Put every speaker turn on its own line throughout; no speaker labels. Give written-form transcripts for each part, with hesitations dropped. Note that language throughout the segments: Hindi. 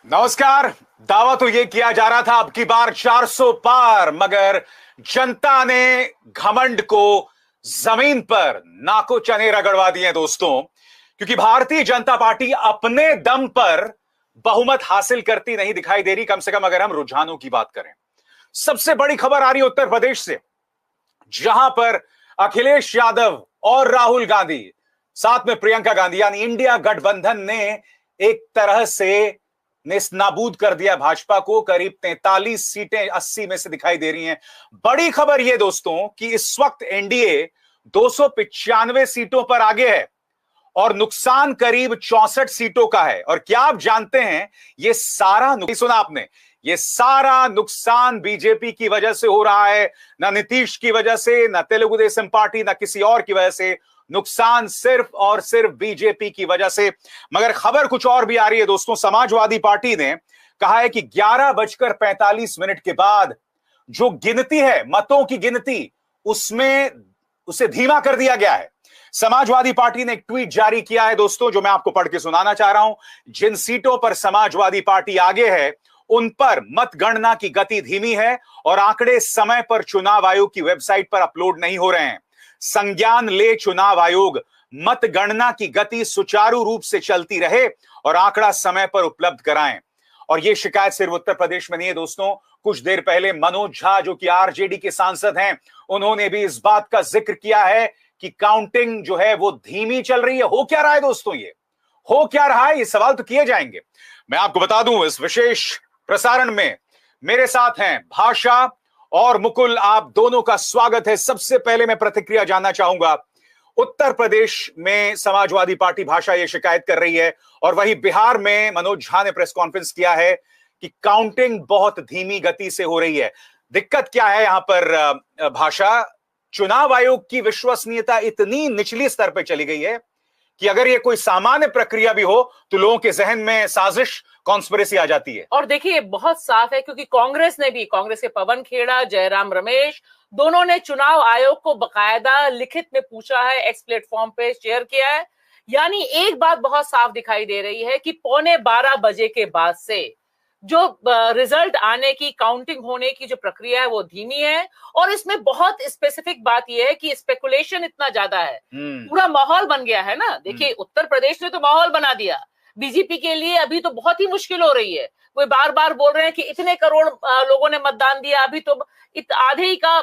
नमस्कार। दावा तो यह किया जा रहा था अब की बार 400 पार, मगर जनता ने घमंड को जमीन पर नाको चने रगड़वा दिए दोस्तों, क्योंकि भारतीय जनता पार्टी अपने दम पर बहुमत हासिल करती नहीं दिखाई दे रही। कम से कम अगर हम रुझानों की बात करें, सबसे बड़ी खबर आ रही है उत्तर प्रदेश से, जहां पर अखिलेश यादव और राहुल गांधी साथ में प्रियंका गांधी यानी इंडिया गठबंधन ने एक तरह से नेस्तनाबूद कर दिया भाजपा को। करीब 43 सीटें 80 में से दिखाई दे रही हैं। बड़ी खबर यह दोस्तों कि इस वक्त एनडीए 295 सीटों पर आगे है और नुकसान करीब 64 सीटों का है। और क्या आप जानते हैं, ये सारा सुना आपने, ये सारा नुकसान बीजेपी की वजह से हो रहा है, ना नीतीश की वजह से, ना तेलुगु देशम पार्टी, ना किसी और की वजह से। नुकसान सिर्फ और सिर्फ बीजेपी की वजह से। मगर खबर कुछ और भी आ रही है दोस्तों। समाजवादी पार्टी ने कहा है कि 11:45 के बाद जो गिनती है, मतों की गिनती, उसमें उसे धीमा कर दिया गया है। समाजवादी पार्टी ने एक ट्वीट जारी किया है दोस्तों, जो मैं आपको पढ़ के सुनाना चाह रहा हूं। जिन सीटों पर समाजवादी पार्टी आगे है उन पर मतगणना की गति धीमी है और आंकड़े समय पर चुनाव आयोग की वेबसाइट पर अपलोड नहीं हो रहे हैं। संज्ञान ले चुनाव आयोग, मतगणना की गति सुचारू रूप से चलती रहे और आंकड़ा समय पर उपलब्ध कराएं। और यह शिकायत सिर्फ उत्तर प्रदेश में नहीं है दोस्तों। कुछ देर पहले मनोज झा, जो कि आरजेडी के सांसद हैं, उन्होंने भी इस बात का जिक्र किया है कि काउंटिंग जो है वो धीमी चल रही है। हो क्या रहा है दोस्तों, ये हो क्या रहा है, ये सवाल तो किए जाएंगे। मैं आपको बता दूं, इस विशेष प्रसारण में मेरे साथ हैं भाषा और मुकुल। आप दोनों का स्वागत है। सबसे पहले मैं प्रतिक्रिया जानना चाहूंगा। उत्तर प्रदेश में समाजवादी पार्टी भाषा ये शिकायत कर रही है और वही बिहार में मनोज झा ने प्रेस कॉन्फ्रेंस किया है कि काउंटिंग बहुत धीमी गति से हो रही है। दिक्कत क्या है यहां पर भाषा? चुनाव आयोग की विश्वसनीयता इतनी निचली स्तर पर चली गई है कि अगर ये कोई सामान्य प्रक्रिया भी हो तो लोगों के जहन में साजिश, कॉन्स्पिरेसी आ जाती है।
और देखिए बहुत साफ है, क्योंकि कांग्रेस के पवन खेड़ा, जयराम रमेश, दोनों ने चुनाव आयोग को बकायदा लिखित में पूछा है, एक्स प्लेटफॉर्म पे शेयर किया है। यानी एक बात बहुत साफ दिखाई दे रही है कि 11:15 के बाद से जो रिजल्ट आने की, काउंटिंग होने की जो प्रक्रिया है वो धीमी है। और इसमें बहुत स्पेसिफिक बात यह है कि स्पेकुलेशन इतना ज्यादा है, पूरा माहौल बन गया है ना। देखिए उत्तर प्रदेश ने तो माहौल बना दिया, बीजेपी के लिए अभी तो बहुत ही मुश्किल हो रही है। वो बार बार बोल रहे हैं कि इतने करोड़ लोगों ने मतदान दिया, अभी तो आधे ही का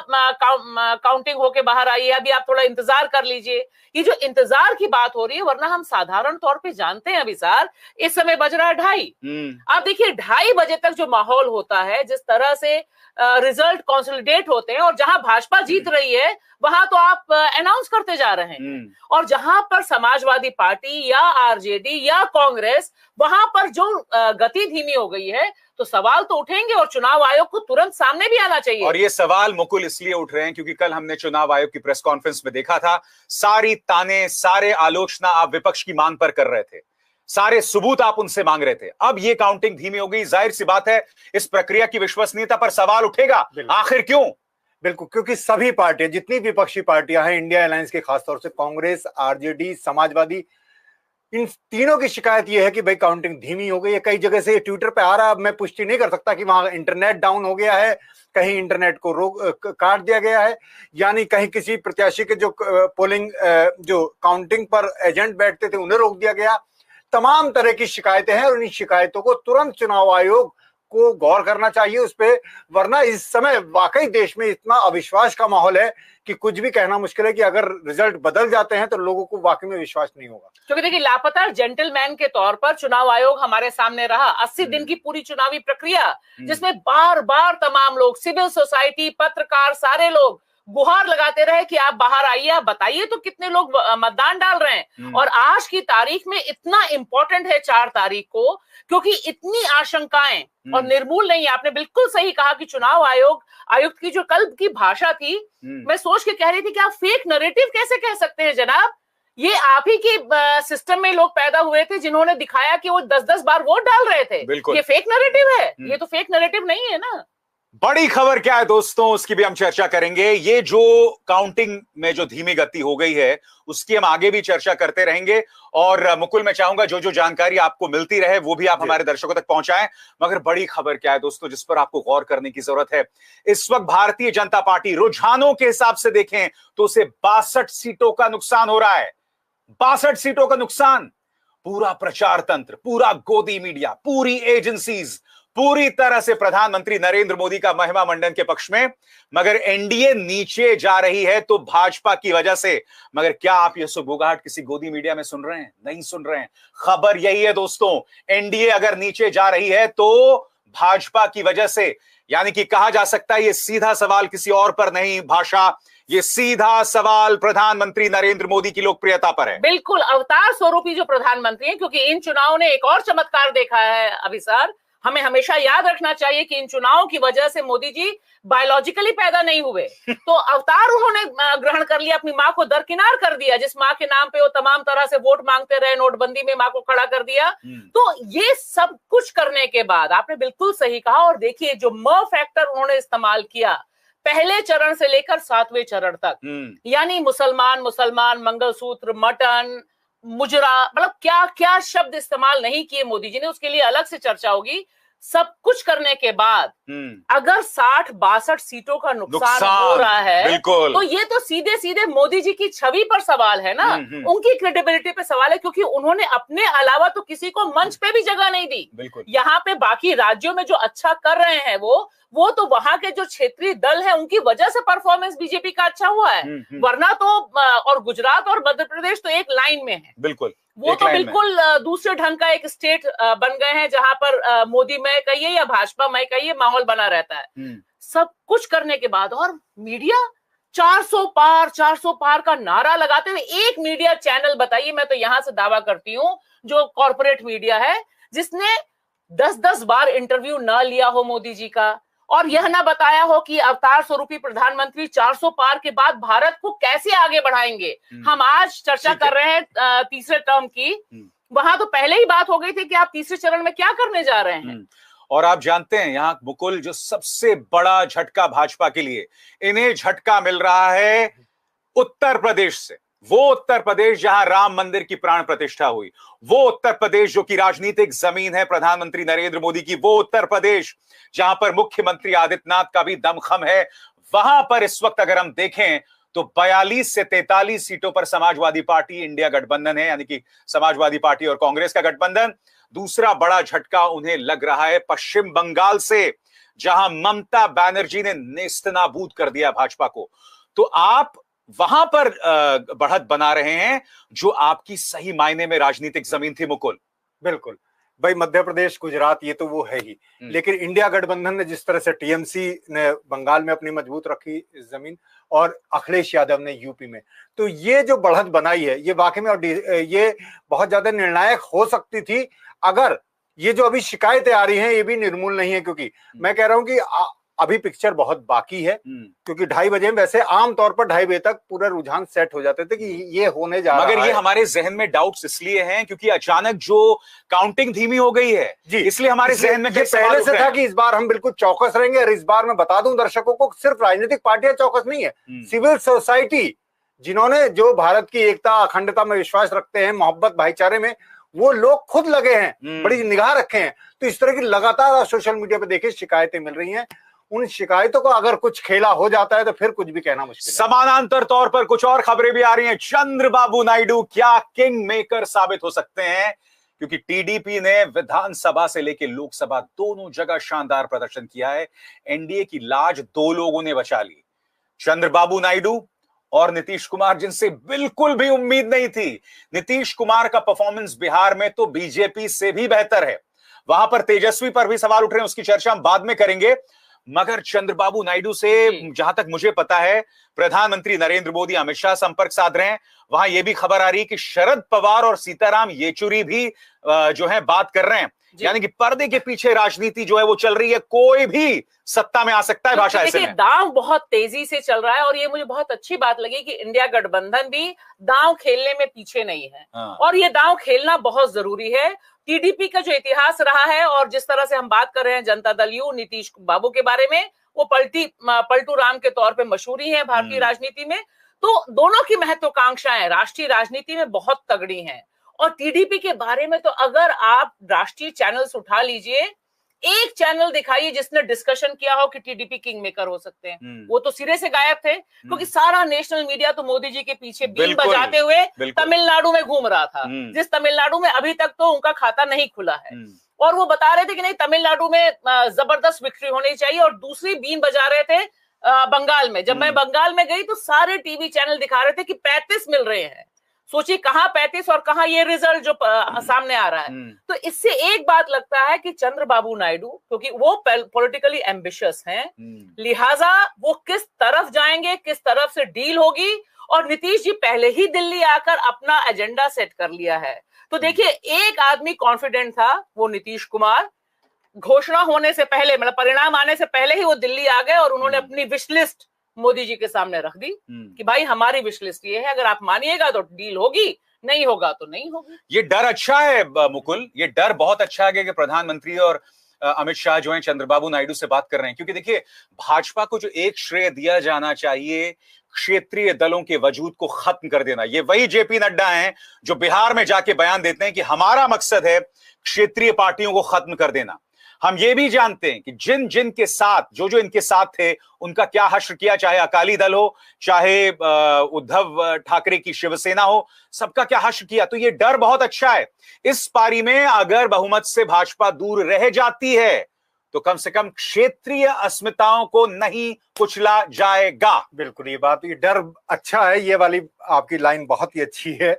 काउंटिंग होके बाहर आई है, अभी आप थोड़ा इंतजार कर लीजिए। ये जो इंतजार की बात हो रही है, वरना हम साधारण तौर पे जानते हैं अभी सर, इस समय बज रहा है 2:30। आप देखिए 2:30 बजे तक जो माहौल होता है, जिस तरह से रिजल्ट कंसोलिडेट होते हैं, और जहां भाजपा जीत रही है वहां तो आप अनाउंस करते जा रहे हैं, और जहां पर समाजवादी पार्टी या आरजेडी या कांग्रेस, वहां पर जो गति धीमी हो गई है, तो सवाल तो उठेंगे और चुनाव आयोग को तुरंत सामने भी आना चाहिए।
और ये सवाल मुकुल इसलिए उठ रहे हैं क्योंकि कल हमने चुनाव आयोग की प्रेस कॉन्फ्रेंस में देखा था, सारी ताने, सारे आलोचना आप विपक्ष की मांग पर कर रहे थे, सारे सबूत आप उनसे मांग रहे थे। अब ये काउंटिंग धीमी हो गई, जाहिर सी बात है इस प्रक्रिया की विश्वसनीयता पर सवाल उठेगा। आखिर क्यों?
बिल्कुल, क्योंकि सभी पार्टियां, जितनी विपक्षी पार्टियां हैं, इंडिया अलायंस के खासतौर से कांग्रेस, आरजेडी, समाजवादी, इन तीनों की शिकायत यह है कि भाई काउंटिंग धीमी हो गई है। कई जगह से ट्विटर पे आ रहा है, अब मैं पुष्टि नहीं कर सकता कि वहां इंटरनेट डाउन हो गया है, कहीं इंटरनेट को काट दिया गया है, यानी कहीं किसी प्रत्याशी के जो पोलिंग जो काउंटिंग पर एजेंट बैठते थे उन्हें रोक दिया गया। तमाम तरह की शिकायतें हैं और इन शिकायतों को तुरंत चुनाव आयोग को गौर करना चाहिए उस पे, वरना इस समय वाकई देश में इतना अविश्वास का माहौल है कि कुछ भी कहना मुश्किल है कि अगर रिजल्ट बदल जाते हैं तो लोगों को वाकई में विश्वास नहीं होगा।
क्योंकि देखिए लापता जेंटलमैन के तौर पर चुनाव आयोग हमारे सामने रहा। 80 दिन की पूरी चुनावी प्रक्रिया, जिसमें बार बार तमाम लोग, सिविल सोसाइटी, पत्रकार, सारे लोग गुहार लगाते रहे कि आप बाहर आइए, आप बताइए तो कितने लोग मतदान डाल रहे हैं। और आज की तारीख में इतना इंपॉर्टेंट है 4 तारीख को, क्योंकि इतनी आशंकाएं और निर्मूल नहीं है। आपने बिल्कुल सही कहा कि चुनाव आयुक्त की जो कल की भाषा थी, मैं सोच के कह रही थी कि आप फेक नैरेटिव कैसे कह सकते हैं जनाब। ये आप ही के सिस्टम में लोग पैदा हुए थे जिन्होंने दिखाया कि वो 10-10 बार वोट डाल रहे थे। ये फेक नैरेटिव है, ये तो फेक नैरेटिव नहीं है ना।
बड़ी खबर क्या है दोस्तों, उसकी भी हम चर्चा करेंगे। ये जो काउंटिंग में जो धीमी गति हो गई है उसकी हम आगे भी चर्चा करते रहेंगे। और मुकुल, मैं चाहूंगा जो जो जानकारी आपको मिलती रहे वो भी आप हमारे दर्शकों तक पहुंचाएं। मगर बड़ी खबर क्या है दोस्तों, जिस पर आपको गौर करने की जरूरत है। इस वक्त भारतीय जनता पार्टी रुझानों के हिसाब से देखें तो उसे 62 सीटों का नुकसान हो रहा है। 62 सीटों का नुकसान। पूरा प्रचार तंत्र, पूरा गोदी मीडिया, पूरी एजेंसीज पूरी तरह से प्रधानमंत्री नरेंद्र मोदी का महिमा मंडन के पक्ष में। मगर एनडीए नीचे जा रही है तो भाजपा की वजह से। मगर क्या आप ये सुगबुगाहट किसी गोदी मीडिया में सुन रहे हैं? नहीं सुन रहे हैं। खबर यही है दोस्तों, एनडीए अगर नीचे जा रही है तो भाजपा की वजह से। यानी कि कहा जा सकता है ये सीधा सवाल किसी और पर नहीं भाषा, ये सीधा सवाल प्रधानमंत्री नरेंद्र मोदी की लोकप्रियता पर है।
बिल्कुल अवतार स्वरूपी जो प्रधानमंत्री हैं, क्योंकि इन चुनावों ने एक और चमत्कार देखा है अभिसार। हमें हमेशा याद रखना चाहिए कि इन चुनावों की वजह से मोदी जी बायोलॉजिकली पैदा नहीं हुए, तो अवतार उन्होंने ग्रहण कर लिया, अपनी मां को दरकिनार कर दिया। जिस मां के नाम पे वो तमाम तरह से वोट मांगते रहे, नोटबंदी में मां को खड़ा कर दिया। तो ये सब कुछ करने के बाद आपने बिल्कुल सही कहा। और देखिए जो म फैक्टर उन्होंने इस्तेमाल किया पहले चरण से लेकर 7वें चरण तक, यानी मुसलमान मुसलमान, मंगलसूत्र, मटन, मुजरा, मतलब क्या क्या शब्द इस्तेमाल नहीं किए मोदी जी ने, उसके लिए अलग से चर्चा होगी। सब कुछ करने के बाद अगर 60-62 सीटों का नुकसान हो रहा है तो ये तो सीधे सीधे मोदी जी की छवि पर सवाल है ना, उनकी क्रेडिबिलिटी पे सवाल है। क्योंकि उन्होंने अपने अलावा तो किसी को मंच पे भी जगह नहीं दी। यहाँ पे बाकी राज्यों में जो अच्छा कर रहे हैं वो तो वहां के जो क्षेत्रीय दल है उनकी वजह से परफॉर्मेंस बीजेपी का अच्छा हुआ है। वरना तो और गुजरात और मध्य प्रदेश तो एक लाइन में है।
बिल्कुल
वो तो बिल्कुल दूसरे ढंग का एक स्टेट बन गए हैं जहां पर मोदी मैं कहिए या भाजपा मैं कहिए माहौल बना रहता है। सब कुछ करने के बाद और मीडिया 400 पार का नारा लगाते हुए, एक मीडिया चैनल बताइए, मैं तो यहां से दावा करती हूं जो कॉर्पोरेट मीडिया है जिसने 10-10 बार इंटरव्यू न लिया हो मोदी जी का और यह ना बताया हो कि अवतार स्वरूपी प्रधानमंत्री 400 पार के बाद भारत को कैसे आगे बढ़ाएंगे। हम आज चर्चा कर रहे हैं तीसरे टर्म की, वहां तो पहले ही बात हो गई थी कि आप तीसरे चरण में क्या करने जा रहे हैं।
और आप जानते हैं यहाँ मुकुल, जो सबसे बड़ा झटका भाजपा के लिए, इन्हें झटका मिल रहा है उत्तर प्रदेश से। वो उत्तर प्रदेश जहां राम मंदिर की प्राण प्रतिष्ठा हुई, वो उत्तर प्रदेश जो कि राजनीतिक जमीन है प्रधानमंत्री नरेंद्र मोदी की, वो उत्तर प्रदेश जहां पर मुख्यमंत्री आदित्यनाथ का भी दमखम है। वहां पर इस वक्त अगर हम देखें तो 42 से 43 सीटों पर समाजवादी पार्टी इंडिया गठबंधन है, यानी कि समाजवादी पार्टी और कांग्रेस का गठबंधन। दूसरा बड़ा झटका उन्हें लग रहा है पश्चिम बंगाल से, जहां ममता बनर्जी ने नेस्तनाबूद कर दिया भाजपा को। तो आप वहां पर बढ़त बना रहे हैं जो आपकी सही मायने में राजनीतिक जमीन थी मुकुल।
बिल्कुल भाई, मध्य प्रदेश, गुजरात ये तो वो है ही, लेकिन इंडिया गठबंधन ने जिस तरह से टीएमसी ने बंगाल में अपनी मजबूत रखी जमीन और अखिलेश यादव ने यूपी में, तो ये जो बढ़त बनाई है ये वाकई में, और ये बहुत ज्यादा निर्णायक हो सकती थी अगर ये जो अभी शिकायतें आ रही हैं ये भी निर्मूल नहीं है। क्योंकि मैं कह रहा हूं कि अभी पिक्चर बहुत बाकी है, क्योंकि 2:30 बजे में वैसे आमतौर पर 2:30 बजे तक पूरा रुझान सेट हो जाते थे कि ये होने जा रहा है।
मगर ये हमारे जहन में डाउट्स इसलिए हैं क्योंकि अचानक जो काउंटिंग धीमी हो गई है जी, इसलिए हमारे जहन में
ये पहले से था कि इस बार हम बिल्कुल चौकस रहेंगे। और इस बार मैं बता दूं दर्शकों को, सिर्फ राजनीतिक पार्टियां चौकस नहीं है, सिविल सोसाइटी जिन्होंने जो भारत की एकता अखंडता में विश्वास रखते हैं, मोहब्बत भाईचारे में, वो लोग खुद लगे हैं, बड़ी निगाह रखे हैं। तो इस तरह की लगातार सोशल मीडिया पे देखिए शिकायतें मिल रही हैं। उन शिकायतों को अगर कुछ खेला हो जाता है तो फिर कुछ भी कहना मुश्किल है।
समानांतर तौर पर कुछ और खबरें भी आ रही हैं। चंद्रबाबू नायडू क्या किंग मेकर साबित हो सकते हैं, क्योंकि टीडीपी ने विधानसभा से लेकर लोकसभा दोनों जगह शानदार प्रदर्शन किया है। एनडीए की लाज 2 लोगों ने बचा ली, चंद्रबाबू नायडू और नीतीश कुमार, जिनसे बिल्कुल भी उम्मीद नहीं थी। नीतीश कुमार का परफॉर्मेंस बिहार में तो बीजेपी से भी बेहतर है। वहां पर तेजस्वी पर भी सवाल उठ रहे हैं, उसकी चर्चा हम बाद में करेंगे। मगर चंद्रबाबू नायडू से जहां तक मुझे पता है प्रधानमंत्री नरेंद्र मोदी अमित शाह संपर्क साध रहे हैं। वहां यह भी खबर आ रही है कि शरद पवार और सीताराम येचुरी भी जो है बात कर रहे हैं। यानी कि पर्दे के पीछे राजनीति जो है वो चल रही है, कोई भी सत्ता में आ सकता है। भाषा ऐसे में
दांव बहुत तेजी से चल रहा है और ये मुझे बहुत अच्छी बात लगी कि इंडिया गठबंधन भी दांव खेलने में पीछे नहीं है। और ये दांव खेलना बहुत जरूरी है। टीडीपी का जो इतिहास रहा है और जिस तरह से हम बात कर रहे हैं जनता दल यू नीतीश बाबू के बारे में, वो पलटू राम के तौर पे मशहूर ही है भारतीय राजनीति में। तो दोनों की महत्वाकांक्षाएं राष्ट्रीय राजनीति में बहुत तगड़ी हैं। और टीडीपी के बारे में तो अगर आप राष्ट्रीय चैनल्स उठा लीजिए, एक चैनल दिखाइए जिसने डिस्कशन किया हो कि टीडीपी किंग मेकर हो सकते हैं, वो तो सिरे से गायब थे, क्योंकि सारा नेशनल मीडिया तो मोदी जी के पीछे बीन बजाते हुए तमिलनाडु में घूम रहा था, जिस तमिलनाडु में अभी तक तो उनका खाता नहीं खुला है। और वो बता रहे थे कि नहीं, तमिलनाडु में जबरदस्त विक्ट्री होनी चाहिए। और दूसरी बीन बजा रहे थे बंगाल में। जब मैं बंगाल में गई तो सारे टीवी चैनल दिखा रहे थे कि 35 मिल रहे हैं। सोचिए कहां 35 और कहां ये रिजल्ट जो सामने आ रहा है। तो इससे एक बात लगता है कि चंद्रबाबू नायडू, क्योंकि वो पॉलिटिकली एम्बिशियस हैं, लिहाजा वो किस तरफ जाएंगे, किस तरफ से डील होगी। और नीतीश जी पहले ही दिल्ली आकर अपना एजेंडा सेट कर लिया है। तो देखिए, एक आदमी कॉन्फिडेंट था, वो नीतीश कुमार। घोषणा होने से पहले, मतलब परिणाम आने से पहले ही वो दिल्ली आ गए और उन्होंने अपनी विश लिस्ट मोदी जी के सामने रख दी कि भाई हमारी विश लिस्ट ये है, अगर आप मानिएगा तो डील होगी, नहीं होगा तो नहीं होगी।
ये डर अच्छा है मुकुल, ये डर बहुत अच्छा है कि प्रधानमंत्री और अमित शाह जो हैं चंद्रबाबू नायडू से बात कर रहे हैं। क्योंकि देखिए, भाजपा को जो एक श्रेय दिया जाना चाहिए, क्षेत्रीय दलों के वजूद को खत्म कर देना, ये वही जेपी नड्डा हैं जो बिहार में जाके बयान देते हैं कि हमारा मकसद है क्षेत्रीय पार्टियों को खत्म कर देना। हम ये भी जानते हैं कि जिन जिन के साथ, जो जो इनके साथ थे, उनका क्या हश्र किया, चाहे अकाली दल हो, चाहे उद्धव ठाकरे की शिवसेना हो, सबका क्या हश्र किया। तो ये डर बहुत अच्छा है। इस पारी में अगर बहुमत से भाजपा दूर रह जाती है तो कम से कम क्षेत्रीय अस्मिताओं को नहीं कुचला जाएगा।
बिल्कुल, ये बात, ये डर अच्छा है। ये वाली आपकी लाइन बहुत ही अच्छी है।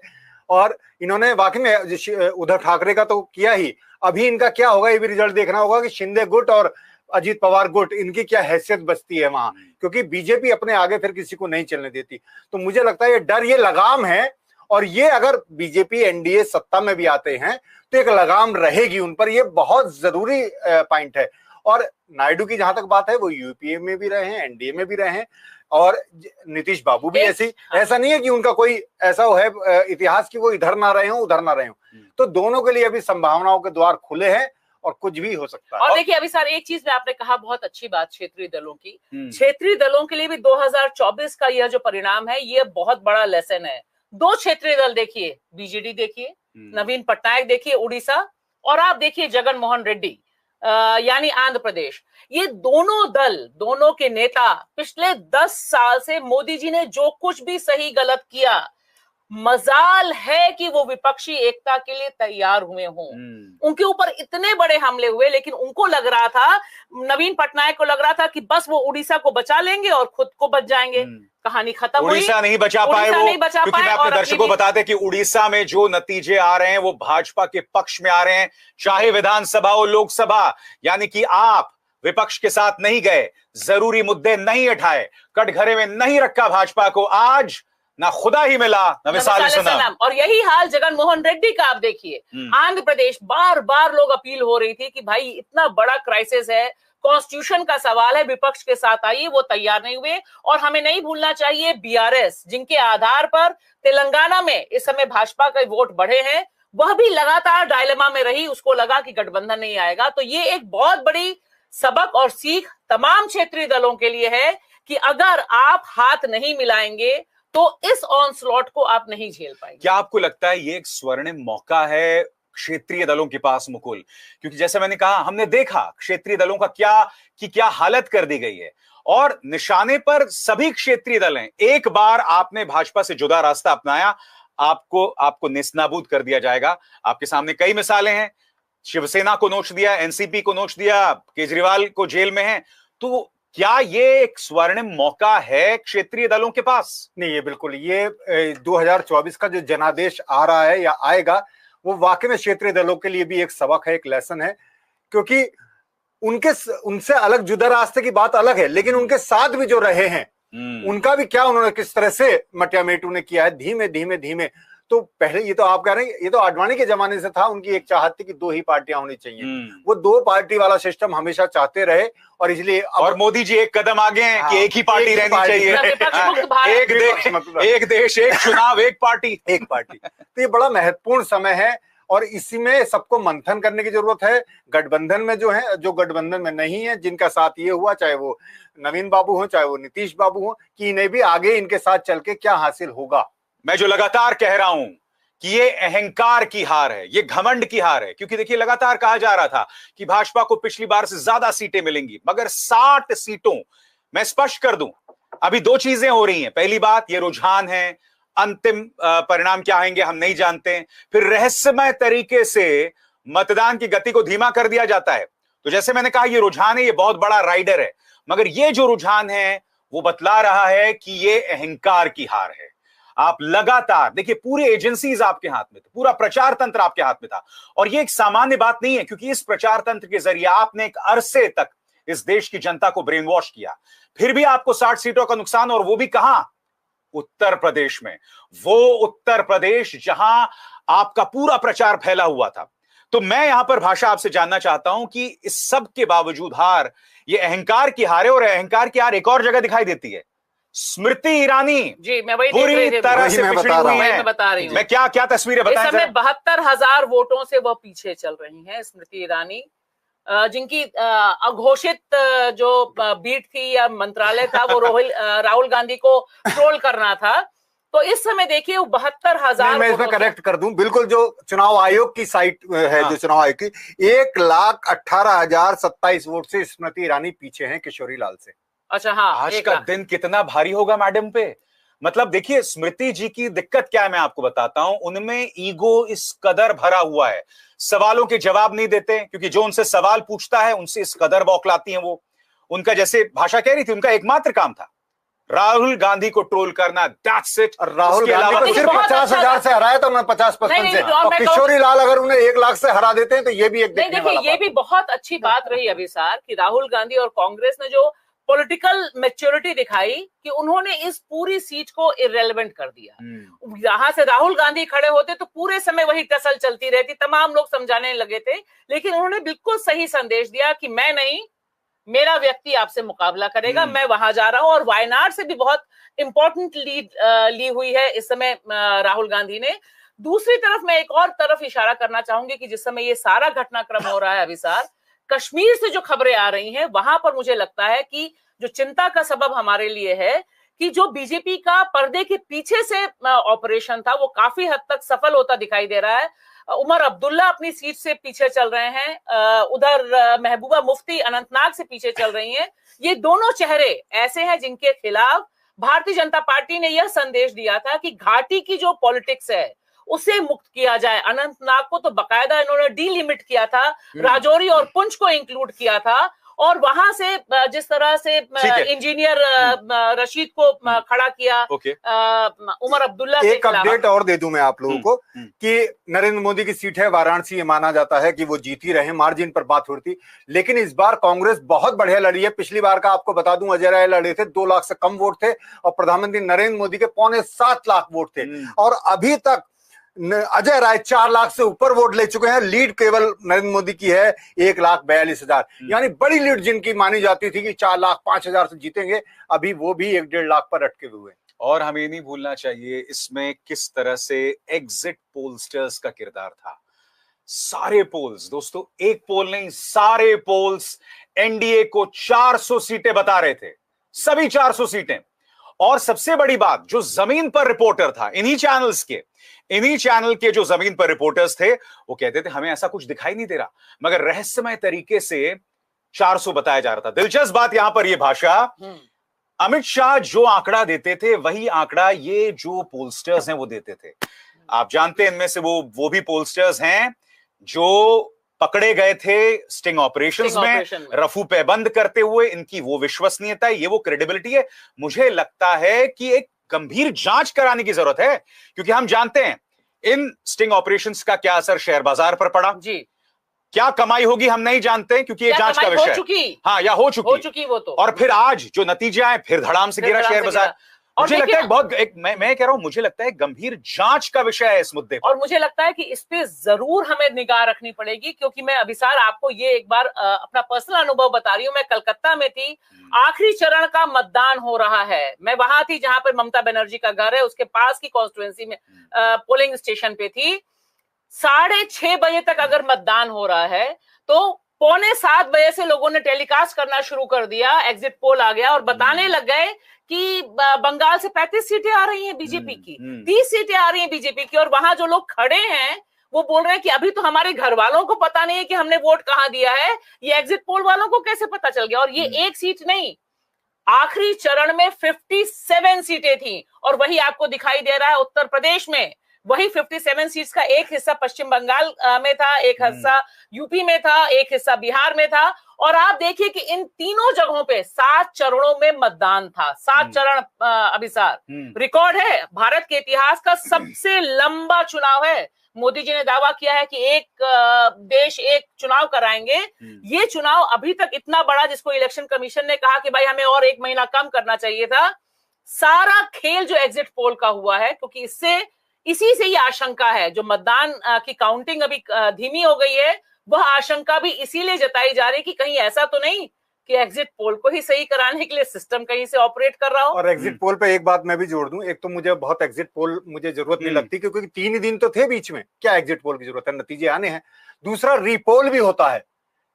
और इन्होंने वाकई में उद्धव ठाकरे का तो किया ही, अभी इनका क्या होगा ये भी रिजल्ट देखना होगा कि शिंदे गुट और अजीत पवार गुट, इनकी क्या हैसियत बचती है वहां, क्योंकि बीजेपी अपने आगे फिर किसी को नहीं चलने देती। तो मुझे लगता है ये डर, ये लगाम है। और ये अगर बीजेपी एनडीए सत्ता में भी आते हैं तो एक लगाम रहेगी उन पर, ये बहुत जरूरी पॉइंट है। और नायडू की जहां तक बात है, वो यूपीए में भी रहे हैं, एनडीए में भी रहे हैं, और नीतीश बाबू भी ऐसा नहीं है कि उनका कोई ऐसा है इतिहास की वो इधर ना रहे हो उधर ना रहे हो। तो दोनों के लिए अभी संभावनाओं के द्वार खुले हैं और कुछ भी हो सकता है।
और देखिए, अभी सर एक चीज में आपने कहा बहुत अच्छी बात क्षेत्रीय दलों की, क्षेत्रीय दलों के लिए भी 2024 का यह जो परिणाम है, ये बहुत बड़ा लेसन है। 2 क्षेत्रीय दल देखिए, बीजेडी देखिए, नवीन पटनायक देखिए उड़ीसा, और आप देखिए जगन मोहन रेड्डी यानी आंध्र प्रदेश। ये दोनों दल, दोनों के नेता पिछले 10 साल से मोदी जी ने जो कुछ भी सही गलत किया, मजाल है कि वो विपक्षी एकता के लिए तैयार हुए हों। उनके ऊपर इतने बड़े हमले हुए, लेकिन उनको लग रहा था, नवीन पटनायक को लग रहा था कि बस वो उड़ीसा को बचा लेंगे और खुद को बच जाएंगे। कहानी खत्म हुई।
उड़ीसा नहीं बचा पाए वो, क्योंकि मैं अपने दर्शकों को बता दें कि उड़ीसा में जो नतीजे आ रहे हैं वो भाजपा के पक्ष में आ रहे हैं, चाहे विधानसभा हो लोकसभा। यानी कि आप विपक्ष के साथ नहीं गए, जरूरी मुद्दे नहीं उठाए, कटघरे में नहीं रखा भाजपा को, आज ना खुदा ही मिला ना विसाल सनम।
और यही हाल जगन मोहन रेड्डी का आप देखिए। आंध्र प्रदेश, बार बार लोग अपील हो रही थी कि भाई इतना बड़ा क्राइसिस है, कॉन्स्टिट्यूशन का सवाल है, विपक्ष के साथ आइए, वो तैयार नहीं हुए। और हमें नहीं भूलना चाहिए बीआरएस, जिनके आधार पर तेलंगाना में इस समय भाजपा के वोट बढ़े हैं, वह भी लगातार डायलेमा में रही। उसको लगा कि गठबंधन नहीं आएगा। तो ये एक बहुत बड़ी सबक और सीख तमाम क्षेत्रीय दलों के लिए है कि अगर आप हाथ नहीं मिलाएंगे तो इस ऑनस्लॉट को आप नहीं झेल पाएंगे।
क्या आपको लगता है ये एक स्वर्णिम मौका है क्षेत्रीय दलों के पास मुकुल? क्योंकि जैसे मैंने कहा, हमने देखा क्षेत्रीय दलों का क्या हालत कर दी गई है, और निशाने पर सभी क्षेत्रीय दल हैं। एक बार आपने भाजपा से जुदा रास्ता अपनाया, आपको नेस्तनाबूद कर दिया जाएगा। आपके सामने कई मिसालें हैं, शिवसेना को नोच दिया, एनसीपी को नोच दिया, केजरीवाल को जेल में है। तो क्या ये एक स्वर्णिम मौका है क्षेत्रीय दलों के पास?
नहीं, ये बिल्कुल, ये 2024 का जो जनादेश आ रहा है या आएगा, वो वाकई में क्षेत्रीय दलों के लिए भी एक सबक है, एक लेसन है। क्योंकि उनसे अलग जुदा रास्ते की बात अलग है, लेकिन उनके साथ भी जो रहे हैं उनका भी क्या, उन्होंने किस तरह से मटियामेटू ने किया है, धीमे धीमे धीमे। तो पहले ये तो आप कह रहे हैं, ये तो आडवाणी के जमाने से था, उनकी एक चाहत थी कि 2 ही पार्टियां होनी चाहिए। वो 2 पार्टी वाला सिस्टम हमेशा चाहते रहे, और इसलिए
और मोदी जी एक कदम आगे हैं कि एक ही पार्टी रहनी चाहिए। एक देश एक चुनाव एक पार्टी।
तो ये बड़ा महत्वपूर्ण समय है। और इसी में सबको मंथन करने की जरूरत है। गठबंधन में जो है, जो गठबंधन में नहीं है, जिनका साथ ये हुआ, चाहे वो नवीन बाबू हो चाहे वो नीतीश बाबू हो, कि इन्हें भी आगे इनके साथ चल के क्या हासिल होगा।
मैं जो लगातार कह रहा हूं कि ये अहंकार की हार है, ये घमंड की हार है, क्योंकि देखिए लगातार कहा जा रहा था कि भाजपा को पिछली बार से ज्यादा सीटें मिलेंगी, मगर 60 सीटों, मैं स्पष्ट कर दूं, अभी दो चीजें हो रही हैं। पहली बात, ये रुझान है, अंतिम परिणाम क्या आएंगे हम नहीं जानते। फिर रहस्यमय तरीके से मतदान की गति को धीमा कर दिया जाता है। तो जैसे मैंने कहा, ये रुझान है, ये बहुत बड़ा राइडर है, मगर ये जो रुझान है वो बतला रहा है कि ये अहंकार की हार है। आप लगातार देखिए, पूरी एजेंसीज आपके हाथ में थे, पूरा प्रचार तंत्र आपके हाथ में था, और ये एक सामान्य बात नहीं है, क्योंकि इस प्रचार तंत्र के जरिए आपने एक अरसे तक इस देश की जनता को ब्रेन वॉश किया। फिर भी आपको 60 सीटों का नुकसान, और वो भी कहां? उत्तर प्रदेश में। वो उत्तर प्रदेश जहां आपका पूरा प्रचार फैला हुआ था। तो मैं यहां पर भाषा आपसे जानना चाहता हूं कि इस सब के बावजूद हार, ये अहंकार की हार है, और अहंकार की हार एक और जगह दिखाई देती है। स्मृति ईरानी
जी, मैं वही
बुरी तरह से पिछड़ी हुई है।
मैं बता रही हूँ।
मैं क्या क्या तस्वीरें बताएं?
इस समय 72,000 वोटों से वह पीछे चल रही हैं, स्मृति ईरानी, जिनकी अघोषित जो बीट थी या मंत्रालय था वो राहुल गांधी को ट्रोल करना था। तो इस समय देखिए, वो 72,000।
मैं इसमें करेक्ट कर दूं, बिल्कुल जो चुनाव आयोग की साइट है, जो चुनाव आयोग की, 1,18,027 वोट से स्मृति ईरानी पीछे हैं किशोरी लाल से।
अच्छा, हाँ।
आज का दिन कितना भारी होगा मैडम पे। मतलब देखिए, स्मृति जी की दिक्कत क्या है मैं आपको बताता हूं। उनमें ईगो इस कदर भरा हुआ है, सवालों के जवाब नहीं देते, क्योंकि जो उनसे सवाल पूछता है उनसे इस कदर बौखलाती हैं वो। उनका, जैसे भाषा कह रही थी, उनका एकमात्र काम था राहुल गांधी को ट्रोल करना, दैट्स इट।
राहुल गांधी को सिर्फ 50,000 से हराया था उन्होंने, 50-55 से। और किशोरी लाल अगर उन्हें 1 लाख से हरा देते हैं तो ये भी एक देखने वाला बात है।
ये भी बहुत अच्छी बात रही अभिसार कि राहुल गांधी और कांग्रेस ने जो पॉलिटिकल मैच्योरिटी दिखाई कि उन्होंने इस पूरी सीट को इररेलेवेंट कर दिया। यहां से राहुल गांधी खड़े होते तो पूरे समय वही टसल चलती रहती, तमाम लोग समझाने लगे थे, लेकिन उन्होंने बिल्कुल सही संदेश दिया कि मैं नहीं, मेरा व्यक्ति आपसे मुकाबला करेगा, मैं वहां जा रहा हूं। और वायनाड से भी बहुत इंपॉर्टेंट लीड ली हुई है इस समय राहुल गांधी ने। दूसरी तरफ मैं एक और तरफ इशारा करना चाहूंगी कि जिस समय ये सारा घटनाक्रम हो रहा है अभिसार, कश्मीर से जो खबरें आ रही हैं, वहां पर मुझे लगता है कि जो चिंता का सबब हमारे लिए है कि जो बीजेपी का पर्दे के पीछे से ऑपरेशन था वो काफी हद तक सफल होता दिखाई दे रहा है। उमर अब्दुल्ला अपनी सीट से पीछे चल रहे हैं, उधर महबूबा मुफ्ती अनंतनाग से पीछे चल रही हैं। ये दोनों चेहरे ऐसे हैं जिनके खिलाफ भारतीय जनता पार्टी ने यह संदेश दिया था कि घाटी की जो पॉलिटिक्स है उसे मुक्त किया जाए। अनंतनाग को तो बकायदा इन्होंने डीलिमिट किया था, राजौरी और पुंछ को इंक्लूड किया था, और वहां से जिस तरह से इंजीनियर रशीद को खड़ा किया उमर अब्दुल्ला के
एक अपडेट और दे दूं मैं आप लोगों को कि नरेंद्र मोदी की सीट है वाराणसी, ये माना जाता है कि वो जीती रहे, मार्जिन पर बात हो रही थी, लेकिन इस बार कांग्रेस बहुत बढ़िया लड़ी है। पिछली बार का आपको बता दूं, अजय राय लड़े थे, 2 लाख से कम वोट थे, और प्रधानमंत्री नरेंद्र मोदी के 6.25 लाख वोट थे, और अभी तक अजय राय 4 लाख से ऊपर वोट ले चुके हैं। लीड केवल नरेंद्र मोदी की है 1,42,000, यानी बड़ी लीड जिनकी मानी जाती थी कि 4 लाख 5,000 से जीतेंगे, अभी वो भी 1-1.5 लाख पर अटके हुए।
और हमें नहीं भूलना चाहिए इसमें किस तरह से एग्जिट पोलस्टर्स का किरदार था। सारे पोल्स दोस्तों, एक पोल नहीं, सारे पोल्स एनडीए को 400 सीटें बता रहे थे, सभी 400 सीटें। और सबसे बड़ी बात, जो जमीन पर रिपोर्टर था, इन्हीं चैनल के जो जमीन पर रिपोर्टर्स थे, वो कहते थे हमें ऐसा कुछ दिखाई नहीं दे रहा, मगर रहस्यमय तरीके से 400 बताया जा रहा था। दिलचस्प बात यहां पर यह भाषा, अमित शाह जो आंकड़ा देते थे वही आंकड़ा ये जो पोलस्टर्स हैं वो देते थे। आप जानते हैं इनमें से वो भी पोलस्टर्स हैं जो पकड़े गए थे स्टिंग ऑपरेशंस में, रफू पैबंद करते हुए। इनकी वो विश्वसनीयता है, ये वो क्रेडिबिलिटी है। मुझे लगता है कि एक गंभीर जांच कराने की जरूरत है, क्योंकि हम जानते हैं इन स्टिंग ऑपरेशंस का क्या असर शेयर बाजार पर पड़ा जी, क्या कमाई होगी हम नहीं जानते, क्योंकि ये जांच का विषय है। हाँ, या हो चुकी वो तो। और फिर आज जो नतीजे आए, फिर धड़ाम से गिरा शेयर बाजार। मुझे लगता है बहुत मैं कह रहा हूं, मुझे लगता है गंभीर जांच का विषय है इस मुद्दे पर।
और मुझे लगता है कि इस पे जरूर हमें निगाह रखनी पड़ेगी, क्योंकि मैं अभिसार आपको ये एक बार अपना पर्सनल अनुभव बता रही हूँ। मैं कलकत्ता में थी, आखिरी चरण का मतदान हो रहा है, मैं वहां थी जहां पर ममता बनर्जी का घर है, उसके पास की कॉन्स्टिट्यूएंसी में पोलिंग स्टेशन पे थी। 6:30 बजे तक अगर मतदान हो रहा है तो 6:45 बजे से लोगों ने टेलीकास्ट करना शुरू कर दिया, एग्जिट पोल आ गया और बताने लग गए कि बंगाल से 35 सीटें आ रही हैं बीजेपी की, 30 सीटें आ रही हैं बीजेपी की, और वहां जो लोग खड़े हैं वो बोल रहे हैं कि अभी तो हमारे घर वालों को पता नहीं है कि हमने वोट कहां दिया है, ये एग्जिट पोल वालों को कैसे पता चल गया। और ये एक सीट नहीं, आखिरी चरण में 57 सीटें थी, और वही आपको दिखाई दे रहा है उत्तर प्रदेश में, वही 57 सीट्स का एक हिस्सा पश्चिम बंगाल में था, एक हिस्सा यूपी में था, एक हिस्सा बिहार में था। और आप देखिए कि इन तीनों जगहों पे 7 चरणों में मतदान था, 7 चरण अभिसार, रिकॉर्ड है, भारत के इतिहास का सबसे लंबा चुनाव है। मोदी जी ने दावा किया है कि एक देश एक चुनाव कराएंगे, ये चुनाव अभी तक इतना बड़ा, जिसको इलेक्शन कमीशन ने कहा कि भाई हमें और 1 महीना कम करना चाहिए था, सारा खेल जो एग्जिट पोल का हुआ है, क्योंकि इसी से ये आशंका है, जो मतदान की काउंटिंग अभी धीमी हो गई है, वह आशंका भी इसीलिए जताई जा रही है कि कहीं ऐसा तो नहीं कि एग्जिट पोल को ही सही कराने के लिए सिस्टम कहीं से ऑपरेट कर रहा हो।
और एग्जिट पोल पे एक बात मैं भी जोड़ दूं, एक तो मुझे बहुत एग्जिट पोल मुझे जरूरत नहीं लगती, क्योंकि 3 दिन तो थे बीच में, क्या एग्जिट पोल की जरूरत है, नतीजे आने हैं। दूसरा, रीपोल भी होता है,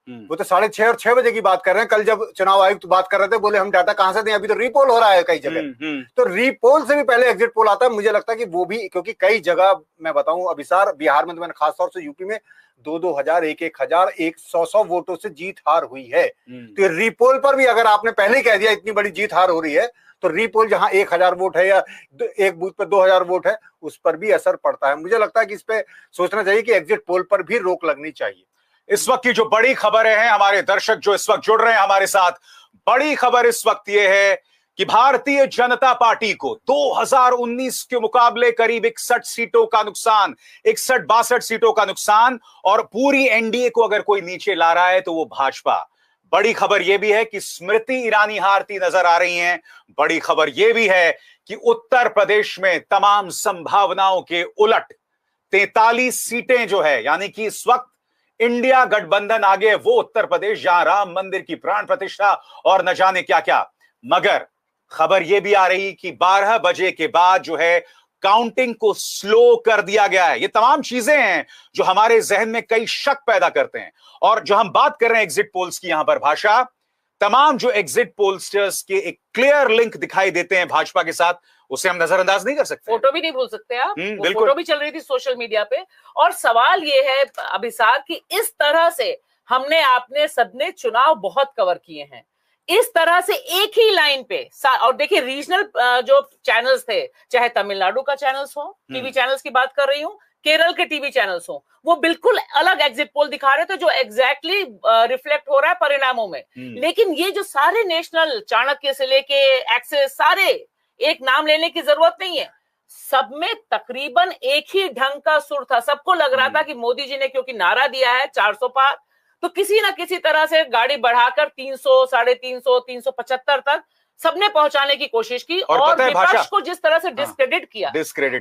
वो तो 6:30 और 6 बजे की बात कर रहे हैं। कल जब चुनाव आयुक्त बात कर रहे थे, बोले हम डाटा कहां से दें, अभी तो रीपोल हो रहा है कई जगह। तो रीपोल से भी पहले एग्जिट पोल आता है। मुझे लगता है कि वो भी, क्योंकि कई जगह मैं बताऊं अभिसार, बिहार में तो मैंने खासतौर से यूपी में 2-2 हजार, 1-1 हजार, 100 वोटों से जीत हार हुई है। तो रीपोल पर भी अगर आपने पहले ही कह दिया इतनी बड़ी जीत हार हो रही है, तो रीपोल जहां 1000 वोट है या एक बूथ पर 2000 वोट है, उस पर भी असर पड़ता है। मुझे लगता है कि इस पे सोचना चाहिए कि एग्जिट पोल पर भी रोक लगनी चाहिए।
इस वक्त की जो बड़ी खबरें हैं, हमारे दर्शक जो इस वक्त जुड़ रहे हैं हमारे साथ, बड़ी खबर इस वक्त यह है कि भारतीय जनता पार्टी को 2019 के मुकाबले करीब 61 सीटों का नुकसान, 61-62 सीटों का नुकसान, और पूरी एनडीए को अगर कोई नीचे ला रहा है तो वो भाजपा। बड़ी खबर यह भी है कि स्मृति ईरानी हारती नजर आ रही हैं। बड़ी खबर यह भी है कि उत्तर प्रदेश में तमाम संभावनाओं के उलट 43 सीटें जो है, यानी कि इस वक्त इंडिया गठबंधन आगे वो उत्तर प्रदेश जहां राम मंदिर की प्राण प्रतिष्ठा और न जाने क्या क्या। मगर खबर यह भी आ रही कि 12 बजे के बाद जो है काउंटिंग को स्लो कर दिया गया है। ये तमाम चीजें हैं जो हमारे जहन में कई शक पैदा करते हैं। और जो हम बात कर रहे हैं एग्जिट पोल्स की, यहां पर भाषा, तमाम जो एग्जिट पोलस्टर्स के एक क्लियर लिंक दिखाई देते हैं भाजपा के साथ, उसे हम नजरअंदाज नहीं कर सकते।
फोटो भी नहीं भूल सकते आप, वो फोटो भी चल रही थी सोशल मीडिया पे। और सवाल ये है अभिसार कि इस तरह से आपने सबने चुनाव बहुत कवर किए हैं, इस तरह से एक ही लाइन पे। और देखिए रीजनल जो चैनल्स थे, चाहे तमिलनाडु का चैनल्स हो, टीवी चैनल्स की बात कर रही हूं, केरल के टीवी चैनल्स हो, वो बिल्कुल अलग एग्जिट पोल दिखा रहे थे जो एग्जैक्टली रिफ्लेक्ट हो रहा है परिणामों में। लेकिन ये जो सारे नेशनल, चाणक्य से लेके एक्सेस, सारे, एक नाम लेने की जरूरत नहीं है, सब में तकरीबन एक ही ढंग का सुर था। सबको लग रहा था कि मोदी जी ने क्योंकि नारा दिया है 400 पार, तो किसी ना किसी तरह से गाड़ी बढ़ाकर 300, 350, 375 तक सबने पहुंचाने की कोशिश की, और विपक्ष को जिस तरह से डिस्क्रेडिट किया।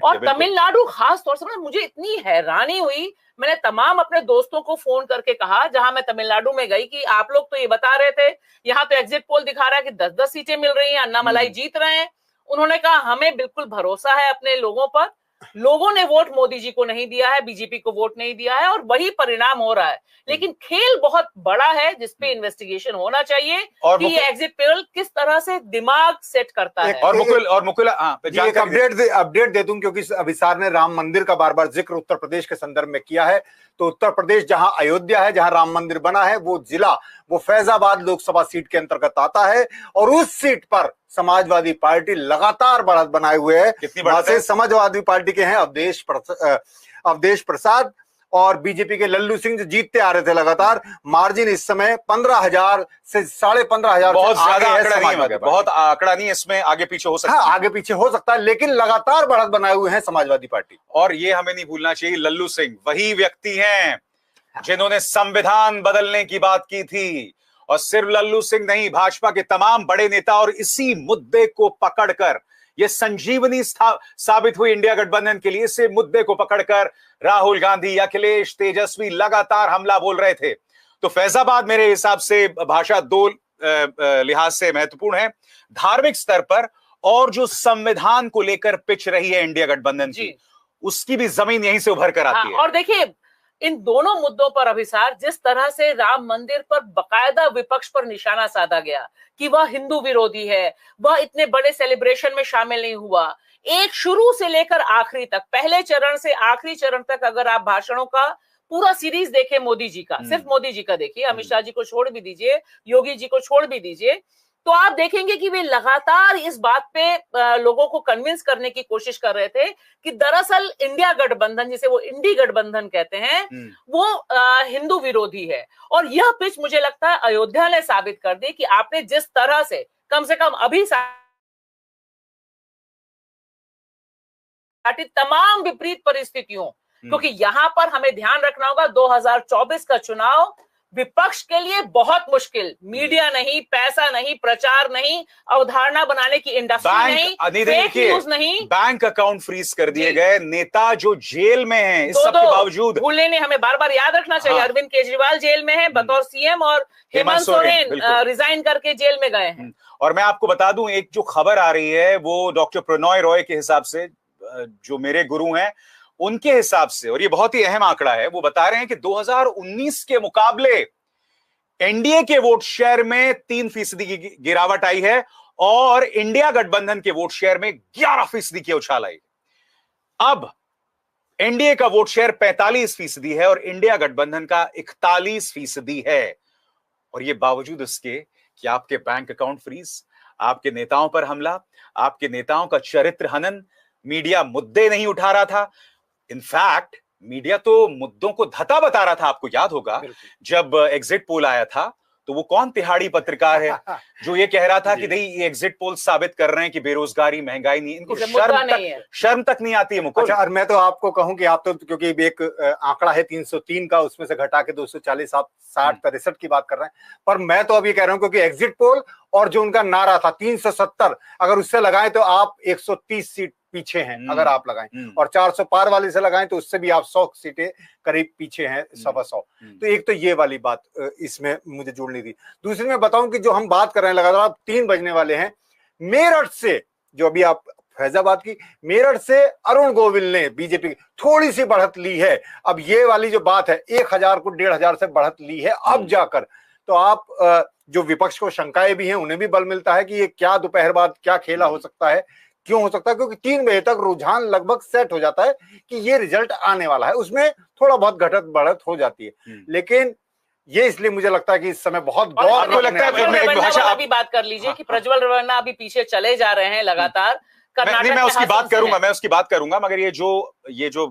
और तमिलनाडु खास तौर से मुझे इतनी हैरानी हुई, मैंने तमाम अपने दोस्तों को फोन करके कहा जहां मैं तमिलनाडु में गई कि आप लोग तो ये बता रहे थे, यहाँ तो एग्जिट पोल दिखा रहा है कि 10-10 सीटें मिल रही हैं, अन्नामलाई जीत रहे हैं। उन्होंने कहा हमें बिल्कुल भरोसा है अपने लोगों पर, लोगों ने वोट मोदी जी को नहीं दिया है, बीजेपी को वोट नहीं दिया है, और वही परिणाम हो रहा है। लेकिन खेल बहुत बड़ा है जिसपे इन्वेस्टिगेशन होना चाहिए कि ये एग्जिट पोल किस तरह से दिमाग सेट करता है।
और मुकुल एक अपडेट दे दूं, क्योंकि अभिसार ने राम मंदिर का बार बार जिक्र उत्तर प्रदेश के संदर्भ में किया है। तो उत्तर प्रदेश जहां अयोध्या है, जहां राम मंदिर बना है, वो जिला, वो फैजाबाद लोकसभा सीट के अंतर्गत आता है, और उस सीट पर समाजवादी पार्टी लगातार बढ़त बनाए हुए है। वहां से समाजवादी पार्टी के हैं अवधेश प्रसाद और बीजेपी के लल्लू सिंह, जो जीतते आ रहे थे लगातार। मार्जिन इस समय 15,000 से 15,500,
बहुत ज्यादा आंकड़ा नहीं है, बहुत आंकड़ा नहीं है, इसमें आगे पीछे हो सकता है।
आगे पीछे हो सकता है, लेकिन लगातार बढ़त बनाए हुए हैं समाजवादी पार्टी।
और ये हमें नहीं भूलना चाहिए, लल्लू सिंह वही व्यक्ति हैं जिन्होंने संविधान बदलने की बात की थी। और सिर्फ लल्लू सिंह नहीं, भाजपा के तमाम बड़े नेता, और इसी मुद्दे को पकड़कर ये संजीवनी साबित हुई इंडिया गठबंधन के लिए। इसे मुद्दे को पकड़कर राहुल गांधी, अखिलेश, तेजस्वी लगातार हमला बोल रहे थे। तो फैजाबाद मेरे हिसाब से भाषा 2 लिहाज से महत्वपूर्ण है, धार्मिक स्तर पर, और जो संविधान को लेकर पिच रही है इंडिया गठबंधन की, उसकी भी जमीन यहीं से उभर कर आती है।
और देखिए इन दोनों मुद्दों पर अभिसार, जिस तरह से राम मंदिर पर बकायदा विपक्ष पर निशाना साधा गया कि वह हिंदू विरोधी है, वह इतने बड़े सेलिब्रेशन में शामिल नहीं हुआ, एक शुरू से लेकर आखिरी तक, पहले चरण से आखिरी चरण तक अगर आप भाषणों का पूरा सीरीज देखें मोदी जी का, सिर्फ मोदी जी का देखिए, अमित शाह जी को छोड़ भी दीजिए, योगी जी को छोड़ भी दीजिए, तो आप देखेंगे कि वे लगातार इस बात पे लोगों को कन्विंस करने की कोशिश कर रहे थे कि दरअसल इंडिया गठबंधन, जिसे वो इंडी गठबंधन कहते हैं, वो हिंदू विरोधी है। और यह पिच मुझे लगता है अयोध्या ने साबित कर दी कि आपने जिस तरह से कम अभी तमाम विपरीत परिस्थितियों, क्योंकि यहां पर हमें ध्यान रखना होगा 2024 का चुनाव विपक्ष के लिए बहुत मुश्किल, मीडिया नहीं, पैसा नहीं, प्रचार नहीं, अवधारणा बनाने की इंडस्ट्री नहीं, फेक न्यूज नहीं,
बैंक अकाउंट फ्रीज कर दिए गए, नेता जो जेल में हैं इस सब के बावजूद,
भूलने नहीं, हमें बार बार याद रखना चाहिए, अरविंद केजरीवाल जेल में है बतौर सीएम और हेमंत सोरेन रिजाइन करके जेल में गए हैं।
और मैं आपको बता दूं, एक जो खबर आ रही है वो डॉक्टर प्रणॉय रॉय के हिसाब से, जो मेरे गुरु हैं उनके हिसाब से, और ये बहुत ही अहम आंकड़ा है, वो बता रहे हैं कि 2019 के मुकाबले एनडीए के वोट शेयर में 3% की गिरावट आई है और इंडिया गठबंधन के वोट शेयर में 11% की उछाल आई। अब एनडीए का वोट शेयर 45% है और इंडिया गठबंधन का 41% है, और ये बावजूद इसके कि आपके बैंक अकाउंट फ्रीज, आपके नेताओं पर हमला, आपके नेताओं का चरित्र हनन, मीडिया मुद्दे नहीं उठा रहा था। इनफैक्ट मीडिया तो मुद्दों को धता बता रहा था। आपको याद होगा जब एग्जिट पोल आया था तो वो कौन तिहाड़ी पत्रकार है जो ये कह रहा था कि नहीं, ये एग्जिट पोल साबित कर रहे हैं कि बेरोजगारी, महंगाई नहीं, इनको शर्म तक नहीं आती है मुकुल।
अच्छा, और मैं तो आपको कहूं कि आप तो, क्योंकि एक आंकड़ा है 303 का, उसमें से घटा के 240, आप 60-63 की बात कर रहे हैं, पर मैं तो अभी कह रहा हूं क्योंकि एग्जिट पोल और जो उनका नारा था 370, अगर उससे लगाएं तो आप 130 सीट पीछे हैं अगर आप लगाएं, और 400 पार वाले से लगाएं तो उससे भी आप 100 सीटें करीब पीछे हैं, 125। तो एक तो ये वाली बात इसमें मुझे जोड़नी थी। दूसरी मैं बताऊं कि जो हम बात कर रहे हैं लगातार, 3 बजने वाले हैं, मेरठ से, जो अभी आप फैजाबाद की, मेरठ से अरुण गोविल ने बीजेपी की थोड़ी सी बढ़त ली है। अब ये वाली जो बात है 1000 को 1500 से बढ़त ली है अब जाकर, तो आप जो विपक्ष को शंकाएं भी हैं उन्हें भी बल मिलता है कि ये क्या दोपहर बाद क्या खेला हो सकता है, क्यों हो सकता है, क्योंकि 3 बजे तक रुझान लगभग सेट हो जाता है कि ये रिजल्ट आने वाला है। उसमें थोड़ा बहुत घटत बढ़त हो जाती है, लेकिन ये इसलिए मुझे लगता है कि इस समय बहुत
गौर लगता है। अभी बात कर लीजिए कि प्रज्वल रवन्ना अभी पीछे चले जा रहे हैं लगातार।
मैं उसकी बात करूंगा, मगर ये जो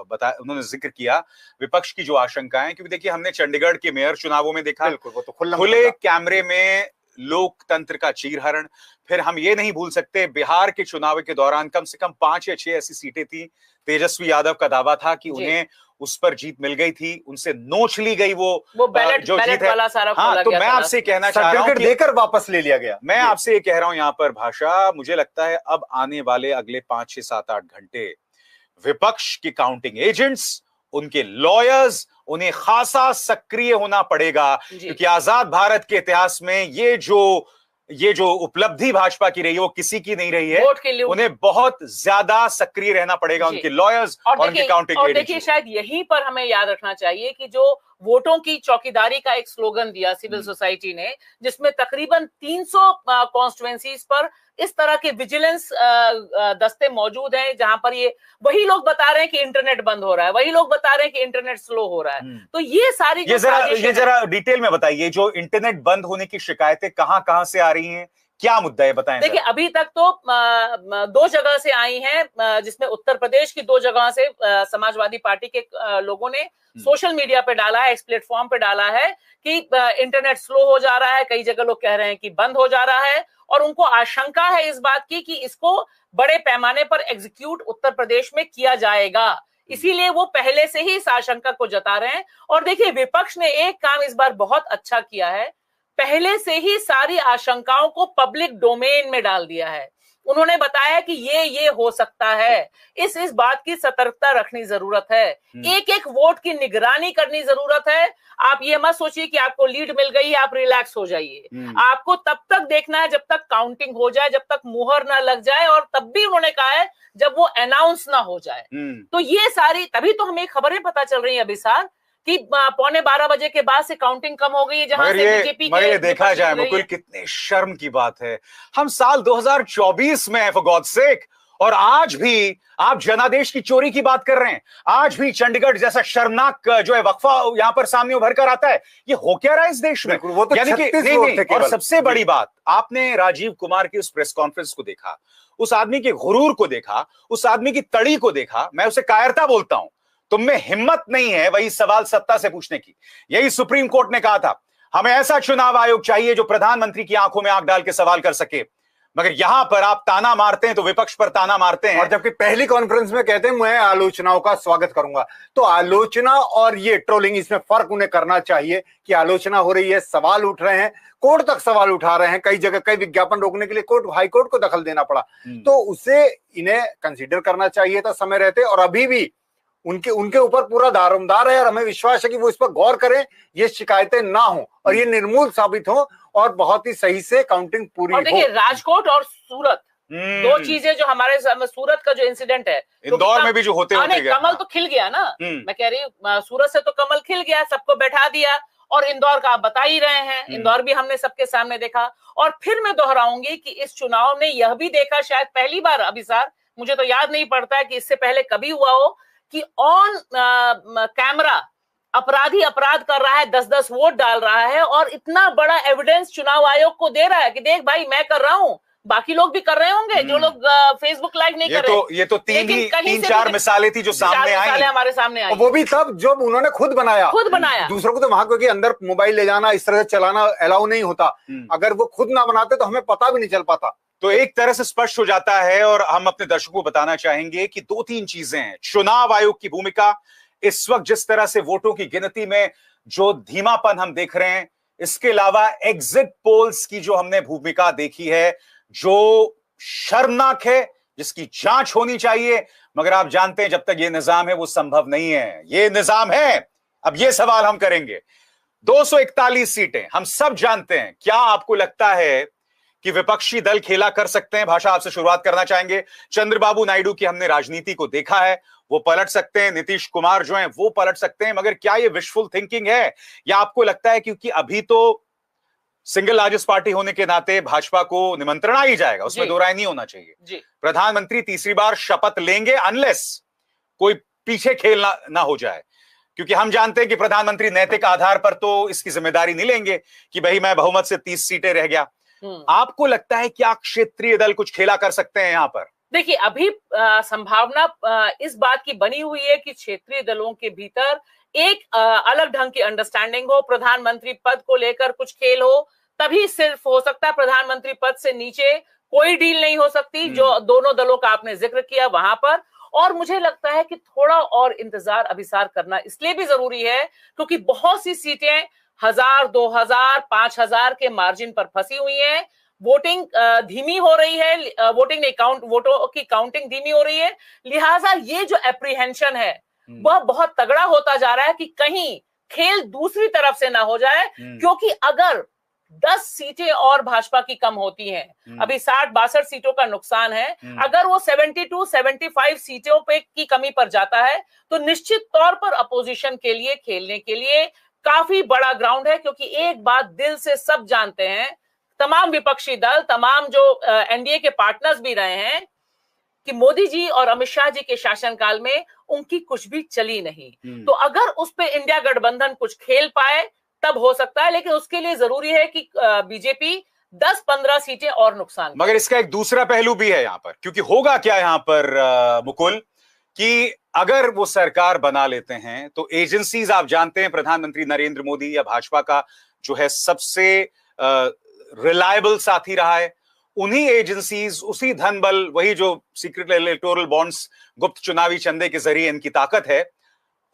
बता उन्होंने जिक्र किया विपक्ष की जो आशंकाएं, क्योंकि देखिए हमने चंडीगढ़ के मेयर चुनावों में देखा
वो तो
खुले कैमरे में लोकतंत्र का चीरहरण। फिर हम ये नहीं भूल सकते बिहार के चुनाव के दौरान कम से कम 5 या 6 ऐसी सीटें थी, तेजस्वी यादव का दावा था कि उन्हें उस पर जीत मिल गई थी, उनसे नोच ली गई वो
बैलेट जीत है।
हाँ, तो मैं आपसे कहना चाह रहा हूं कि
देकर वापस ले लिया गया।
मैं आपसे ये कह रहा हूं यहाँ पर भाषा, मुझे लगता है अब आने वाले अगले 5, 6, 7, 8 घंटे विपक्ष के काउंटिंग एजेंट्स, उनके लॉयर्स, उन्हें खासा सक्रिय होना पड़ेगा, क्योंकि आजाद भारत के इतिहास में ये जो उपलब्धि भाजपा की रही है वो किसी की नहीं रही है। उन्हें बहुत ज्यादा सक्रिय रहना पड़ेगा, उनके लॉयर्स और उनके काउंटिंग एजेंट्स।
और देखिए शायद यहीं पर हमें याद रखना चाहिए कि जो वोटों की चौकीदारी का एक स्लोगन दिया सिविल सोसाइटी ने, जिसमें तकरीबन 300 कॉन्स्टिट्यूएंसीज पर इस तरह के विजिलेंस दस्ते मौजूद हैं, जहां पर ये वही लोग बता रहे हैं कि इंटरनेट बंद हो रहा है, वही लोग बता रहे हैं कि इंटरनेट स्लो हो रहा है। तो ये सारी
ये जरा डिटेल में बताइए, जो इंटरनेट बंद होने की शिकायतें कहां से आ रही हैं, क्या मुद्दा है, बताएं।
देखिए अभी तक तो 2 जगह से आई हैं, जिसमें उत्तर प्रदेश की 2 जगह से समाजवादी पार्टी के लोगों ने सोशल मीडिया पे डाला है, इस प्लेटफॉर्म पे डाला है कि इंटरनेट स्लो हो जा रहा है। कई जगह लोग कह रहे हैं कि बंद हो जा रहा है, और उनको आशंका है इस बात की कि इसको बड़े पैमाने पर एग्जीक्यूट उत्तर प्रदेश में किया जाएगा, इसीलिए वो पहले से ही इस आशंका को जता रहे हैं। और देखिए विपक्ष ने एक काम इस बार बहुत अच्छा किया है, पहले से ही सारी आशंकाओं को पब्लिक डोमेन में डाल दिया है। उन्होंने बताया कि ये हो सकता है। इस बात की सतर्कता रखनी जरूरत है, एक एक वोट की निगरानी करनी जरूरत है। आप ये मत सोचिए कि आपको लीड मिल गई, आप रिलैक्स हो जाइए। आपको तब तक देखना है जब तक काउंटिंग हो जाए, जब तक मुहर ना लग जाए, और तब भी उन्होंने कहा है जब वो अनाउंस ना हो जाए। तो ये सारी, तभी तो हमें खबरें पता चल रही है अभी सार कि 11:15 के बाद से काउंटिंग कम हो गई है, जहां से बीजेपी के
देखा जाए मुकुल, कितने शर्म की बात है। हम साल 2024 में हैं, फॉर गॉड सेक, और आज भी आप जनादेश की चोरी की बात कर रहे हैं। आज भी चंडीगढ़ जैसा शर्मनाक जो है वक्फा यहां पर सामने उभर कर आता है। ये हो क्या रहा है इस देश में?
वो तो
यानी कि नहीं, और सबसे बड़ी बात, आपने राजीव कुमार की उस प्रेस कॉन्फ्रेंस को देखा, उस आदमी के गुरूर को देखा, उस आदमी की तड़ी को देखा। मैं उसे कायरता बोलता हूं। तुम में हिम्मत नहीं है वही सवाल सत्ता से पूछने की। यही सुप्रीम कोर्ट ने कहा था, हमें ऐसा चुनाव आयोग चाहिए जो प्रधानमंत्री की आंखों में आंख डाल के सवाल कर सके। मगर यहां पर आप ताना मारते हैं तो विपक्ष पर ताना मारते हैं,
और जबकि पहली कॉन्फ्रेंस में कहते हैं मैं आलोचनाओं का स्वागत करूंगा। तो आलोचना और ये ट्रोलिंग, इसमें फर्क उन्हें करना चाहिए कि आलोचना हो रही है, सवाल उठ रहे हैं, कोर्ट तक सवाल उठा रहे हैं। कई जगह कई विज्ञापन रोकने के लिए हाई कोर्ट को दखल देना पड़ा, तो उसे इन्हें कंसीडर करना चाहिए था समय रहते। और अभी भी उनके ऊपर पूरा दारोमदार है, और हमें विश्वास है कि वो इस पर गौर करें, ये शिकायतें ना हो और ये निर्मूल साबित हो, और बहुत ही सही से काउंटिंग पूरी हो।
देखिए, राजकोट और सूरत दो चीजें जो हमारे सूरत का जो इंसिडेंट है,
इंदौर में भी जो होते
कमल तो खिल गया ना। मैं कह रही हूँ सूरत से तो कमल खिल गया, सबको बैठा दिया। और इंदौर का आप बता ही रहे हैं, इंदौर भी हमने सबके सामने देखा। और फिर मैं दोहराऊंगी कि इस चुनाव ने यह भी देखा, शायद पहली बार अभी सार, मुझे तो याद नहीं पड़ता है कि इससे पहले कभी हुआ हो कि ऑन कैमरा अपराधी अपराध कर रहा है, 10-10 वोट डाल रहा है, और इतना बड़ा एविडेंस चुनाव आयोग को दे रहा है कि देख भाई मैं कर रहा हूं, बाकी लोग भी कर रहे होंगे जो लोग फेसबुक लाइव नहीं कर रहे।
ये तो 3-4 मिसालें थी जो सामने आई,
हमारे सामने आई,
वो भी तब जब उन्होंने खुद बनाया। दूसरों को तो वहां, क्योंकि अंदर मोबाइल ले जाना, इस तरह से चलाना अलाउ नहीं होता। अगर वो खुद ना बनाते तो हमें पता भी नहीं चल पाता।
तो एक तरह से स्पष्ट हो जाता है, और हम अपने दर्शकों को बताना चाहेंगे कि 2-3 चीजें हैं। चुनाव आयोग की भूमिका, इस वक्त जिस तरह से वोटों की गिनती में जो धीमापन हम देख रहे हैं, इसके अलावा एग्जिट पोल्स की जो हमने भूमिका देखी है, जो शर्मनाक है, जिसकी जांच होनी चाहिए। मगर आप जानते हैं जब तक ये निजाम है वो संभव नहीं है। ये निजाम है, अब ये सवाल हम करेंगे। 241 सीटें हम सब जानते हैं। क्या आपको लगता है कि विपक्षी दल खेला कर सकते हैं? भाषा, आपसे शुरुआत करना चाहेंगे। चंद्रबाबू नायडू की हमने राजनीति को देखा है, वो पलट सकते हैं। नीतीश कुमार जो हैं वो पलट सकते हैं। मगर क्या ये विशफुल थिंकिंग है, या आपको लगता है क्योंकि अभी तो सिंगल लार्जेस्ट पार्टी होने के नाते भाजपा को निमंत्रण आ ही जाएगा, उसमें दो राय नहीं होना चाहिए। प्रधानमंत्री तीसरी बार शपथ लेंगे अनलेस कोई पीछे खेल ना हो जाए, क्योंकि हम जानते हैं कि प्रधानमंत्री नैतिक आधार पर तो इसकी जिम्मेदारी नहीं लेंगे कि भाई मैं बहुमत से 30 सीटें रह गया। आपको लगता है क्या क्षेत्रीय दल कुछ खेला कर सकते हैं यहां पर?
देखिए, अभी संभावना इस बात की बनी हुई है कि क्षेत्रीय दलों के भीतर एक अलग ढंग की अंडरस्टैंडिंग हो, प्रधानमंत्री पद को लेकर कुछ खेल हो, तभी सिर्फ हो सकता है। प्रधानमंत्री पद से नीचे कोई डील नहीं हो सकती, जो दोनों दलों का आपने जिक्र किया वहां पर। और मुझे लगता है कि थोड़ा और इंतजार अभिसार करना इसलिए भी जरूरी है क्योंकि बहुत सी सीटें 1000, 2000, 5000 के मार्जिन पर फंसी हुई हैं। वोटिंग धीमी हो रही है, वोटिंग नहीं, वोटों की काउंटिंग धीमी हो रही है। लिहाजा ये जो एप्रीहेंशन है वह बहुत तगड़ा होता जा रहा है कि कहीं खेल दूसरी तरफ से ना हो जाए, क्योंकि अगर 10 सीटें और भाजपा की कम होती हैं, अभी 60-62 सीटों का नुकसान है, अगर वो 72-75 सीटों पे की कमी पर जाता है तो निश्चित तौर पर अपोजिशन के लिए खेलने के लिए काफी बड़ा ग्राउंड है। क्योंकि एक बात दिल से सब जानते हैं, तमाम विपक्षी दल, तमाम जो एनडीए के पार्टनर्स भी रहे हैं, कि मोदी जी और अमित शाह जी के शासनकाल में उनकी कुछ भी चली नहीं। तो अगर उस पे इंडिया गठबंधन कुछ खेल पाए तब हो सकता है, लेकिन उसके लिए जरूरी है कि बीजेपी 10-15 सीटें और नुकसान।
मगर इसका एक दूसरा पहलू भी है यहां पर, क्योंकि होगा क्या यहां पर मुकुल, कि अगर वो सरकार बना लेते हैं तो एजेंसीज, आप जानते हैं प्रधानमंत्री नरेंद्र मोदी या भाजपा का जो है सबसे रिलायबल साथी रहा है, उन्हीं एजेंसीज, उसी धन बल, वही जो सीक्रेट इलेक्टोरल बॉन्ड्स, गुप्त चुनावी चंदे के जरिए इनकी ताकत है,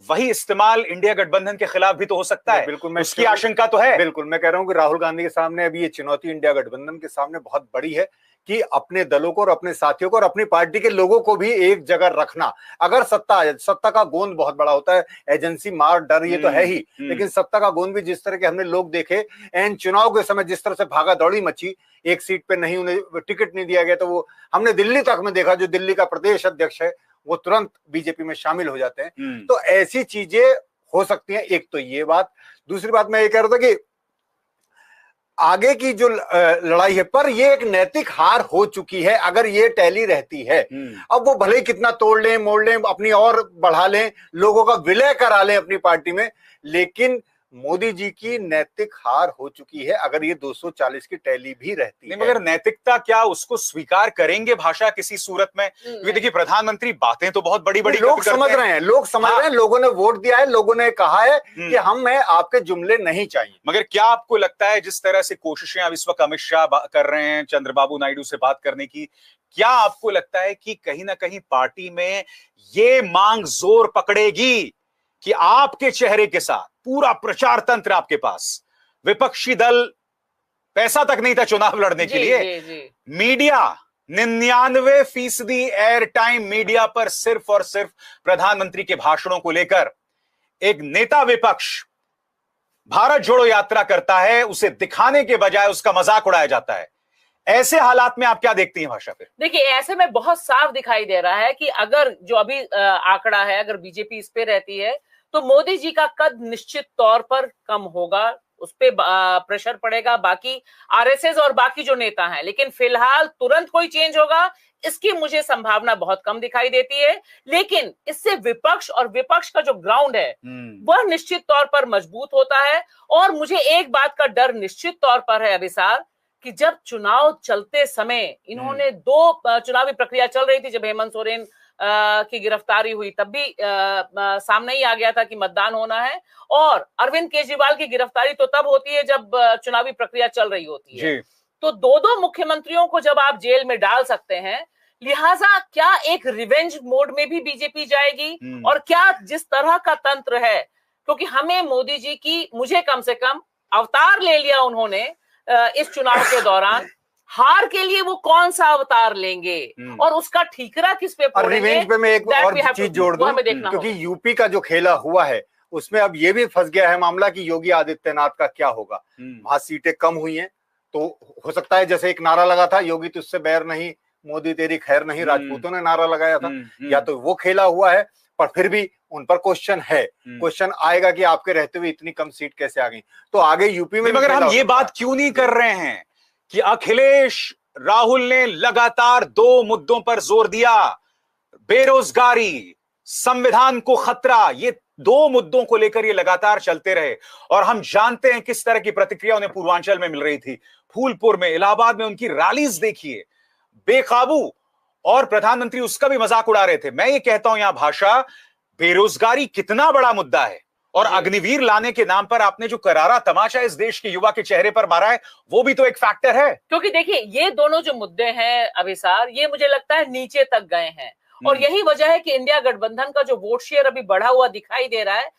वही इस्तेमाल इंडिया गठबंधन के खिलाफ भी तो हो सकता है।
बिल्कुल,
उसकी आशंका तो है।
बिल्कुल, मैं कह रहा हूं कि राहुल गांधी के सामने अभी ये चुनौती इंडिया गठबंधन के सामने बहुत बड़ी है कि अपने दलों को और अपने साथियों को और अपनी पार्टी के लोगों को भी एक जगह रखना। अगर सत्ता का गोंद बहुत बड़ा होता है, एजेंसी मार डर ये तो है ही, लेकिन सत्ता का गोंद भी जिस तरह के हमने लोग देखे एन चुनाव के समय जिस तरह से भागा दौड़ी मची, एक सीट पे नहीं, उन्हें टिकट नहीं दिया गया, तो वो हमने दिल्ली तक में देखा, जो दिल्ली का प्रदेश अध्यक्ष है वो तुरंत बीजेपी में शामिल हो जाते हैं। तो ऐसी चीजें हो सकती हैं। एक तो ये बात, दूसरी बात मैं ये कह रहा था कि आगे की जो लड़ाई है, पर ये एक नैतिक हार हो चुकी है अगर ये टैली रहती है। अब वो भले ही कितना तोड़ लें, मोड़ लें, अपनी और बढ़ा लें, लोगों का विलय करा लें अपनी पार्टी में, लेकिन मोदी जी की नैतिक हार हो चुकी है अगर ये 240 की टैली भी रहती है।
मगर नैतिकता क्या उसको स्वीकार करेंगे भाषा किसी सूरत में? क्योंकि देखिए प्रधानमंत्री बातें तो बहुत बड़ी बड़ी
लोग समझ रहे हैं, लोग समझ रहे हैं, लोगों ने वोट दिया है, लोगों ने कहा है कि हमें आपके जुमले नहीं चाहिए।
मगर क्या आपको लगता है जिस तरह से कोशिशें अब इस वक्त अमित शाह कर रहे हैं चंद्रबाबू नायडू से बात करने की, क्या आपको लगता है कि कहीं ना कहीं पार्टी में ये मांग जोर पकड़ेगी कि आपके चेहरे के साथ पूरा प्रचार तंत्र आपके पास, विपक्षी दल पैसा तक नहीं था चुनाव लड़ने के लिए, मीडिया 99% एयर टाइम मीडिया पर सिर्फ और सिर्फ प्रधानमंत्री के भाषणों को लेकर, एक नेता विपक्ष भारत जोड़ो यात्रा करता है, उसे दिखाने के बजाय उसका मजाक उड़ाया जाता है। ऐसे हालात में आप क्या देखती हैं भाषा? फिर
देखिए, ऐसे में बहुत साफ दिखाई दे रहा है कि अगर जो अभी आंकड़ा है, अगर बीजेपी इस पे रहती है तो मोदी जी का कद निश्चित तौर पर कम होगा, उस पे प्रेशर पड़ेगा बाकी आरएसएस और बाकी जो नेता हैं। लेकिन फिलहाल तुरंत कोई चेंज होगा इसकी मुझे संभावना बहुत कम दिखाई देती है। लेकिन इससे विपक्ष और विपक्ष का जो ग्राउंड है वह निश्चित तौर पर मजबूत होता है। और मुझे एक बात का डर निश्चित तौर पर है अभिसार, कि जब चुनाव चलते समय इन्होंने दो चुनावी प्रक्रिया चल रही थी, जब हेमंत सोरेन की गिरफ्तारी हुई तब भी सामने ही आ गया था कि मतदान होना है, और अरविंद केजरीवाल की गिरफ्तारी तो तब होती है जब चुनावी प्रक्रिया चल रही होती है। तो दो मुख्यमंत्रियों को जब आप जेल में डाल सकते हैं, लिहाजा क्या एक रिवेंज मोड में भी बीजेपी जाएगी? और क्या जिस तरह का तंत्र है, क्योंकि हमें मोदी जी की, मुझे कम से कम अवतार ले लिया उन्होंने इस चुनाव के दौरान, हार के लिए वो कौन सा अवतार लेंगे और उसका ठीकरा किस पे फोड़ेंगे?
रिवेंज पे मैं एक और चीज जोड़ दूं, क्योंकि यूपी का जो खेला हुआ है उसमें अब ये भी फंस गया है मामला कि योगी आदित्यनाथ का क्या होगा। वहां सीटें कम हुई हैं, तो हो सकता है जैसे एक नारा लगा था, योगी तुझसे बैर नहीं, मोदी तेरी खैर नहीं, राजपूतों ने नारा लगाया था, या तो वो खेला हुआ है, पर फिर भी उन पर क्वेश्चन है, क्वेश्चन आएगा कि आपके रहते हुए इतनी कम सीट कैसे आ गई। तो आगे यूपी में,
मगर हम ये बात क्यों नहीं कर रहे हैं कि अखिलेश राहुल ने लगातार 2 मुद्दों पर जोर दिया, बेरोजगारी, संविधान को खतरा, ये 2 मुद्दों को लेकर ये लगातार चलते रहे। और हम जानते हैं किस तरह की प्रतिक्रिया उन्हें पूर्वांचल में मिल रही थी, फूलपुर में, इलाहाबाद में उनकी रैलीज देखिए, बेकाबू, और प्रधानमंत्री उसका भी मजाक उड़ा रहे थे। मैं ये कहता हूं यहां भाषा, बेरोजगारी कितना बड़ा मुद्दा है, और अग्निवीर लाने के नाम पर आपने जो करारा तमाचा इस देश के युवा के चेहरे पर मारा है, वो भी तो एक फैक्टर है।
क्योंकि देखिए, ये दोनों जो मुद्दे हैं अभिसार, ये मुझे लगता है नीचे तक गए हैं, और यही वजह है कि इंडिया गठबंधन का जो वोट शेयर अभी बढ़ा हुआ दिखाई दे रहा है,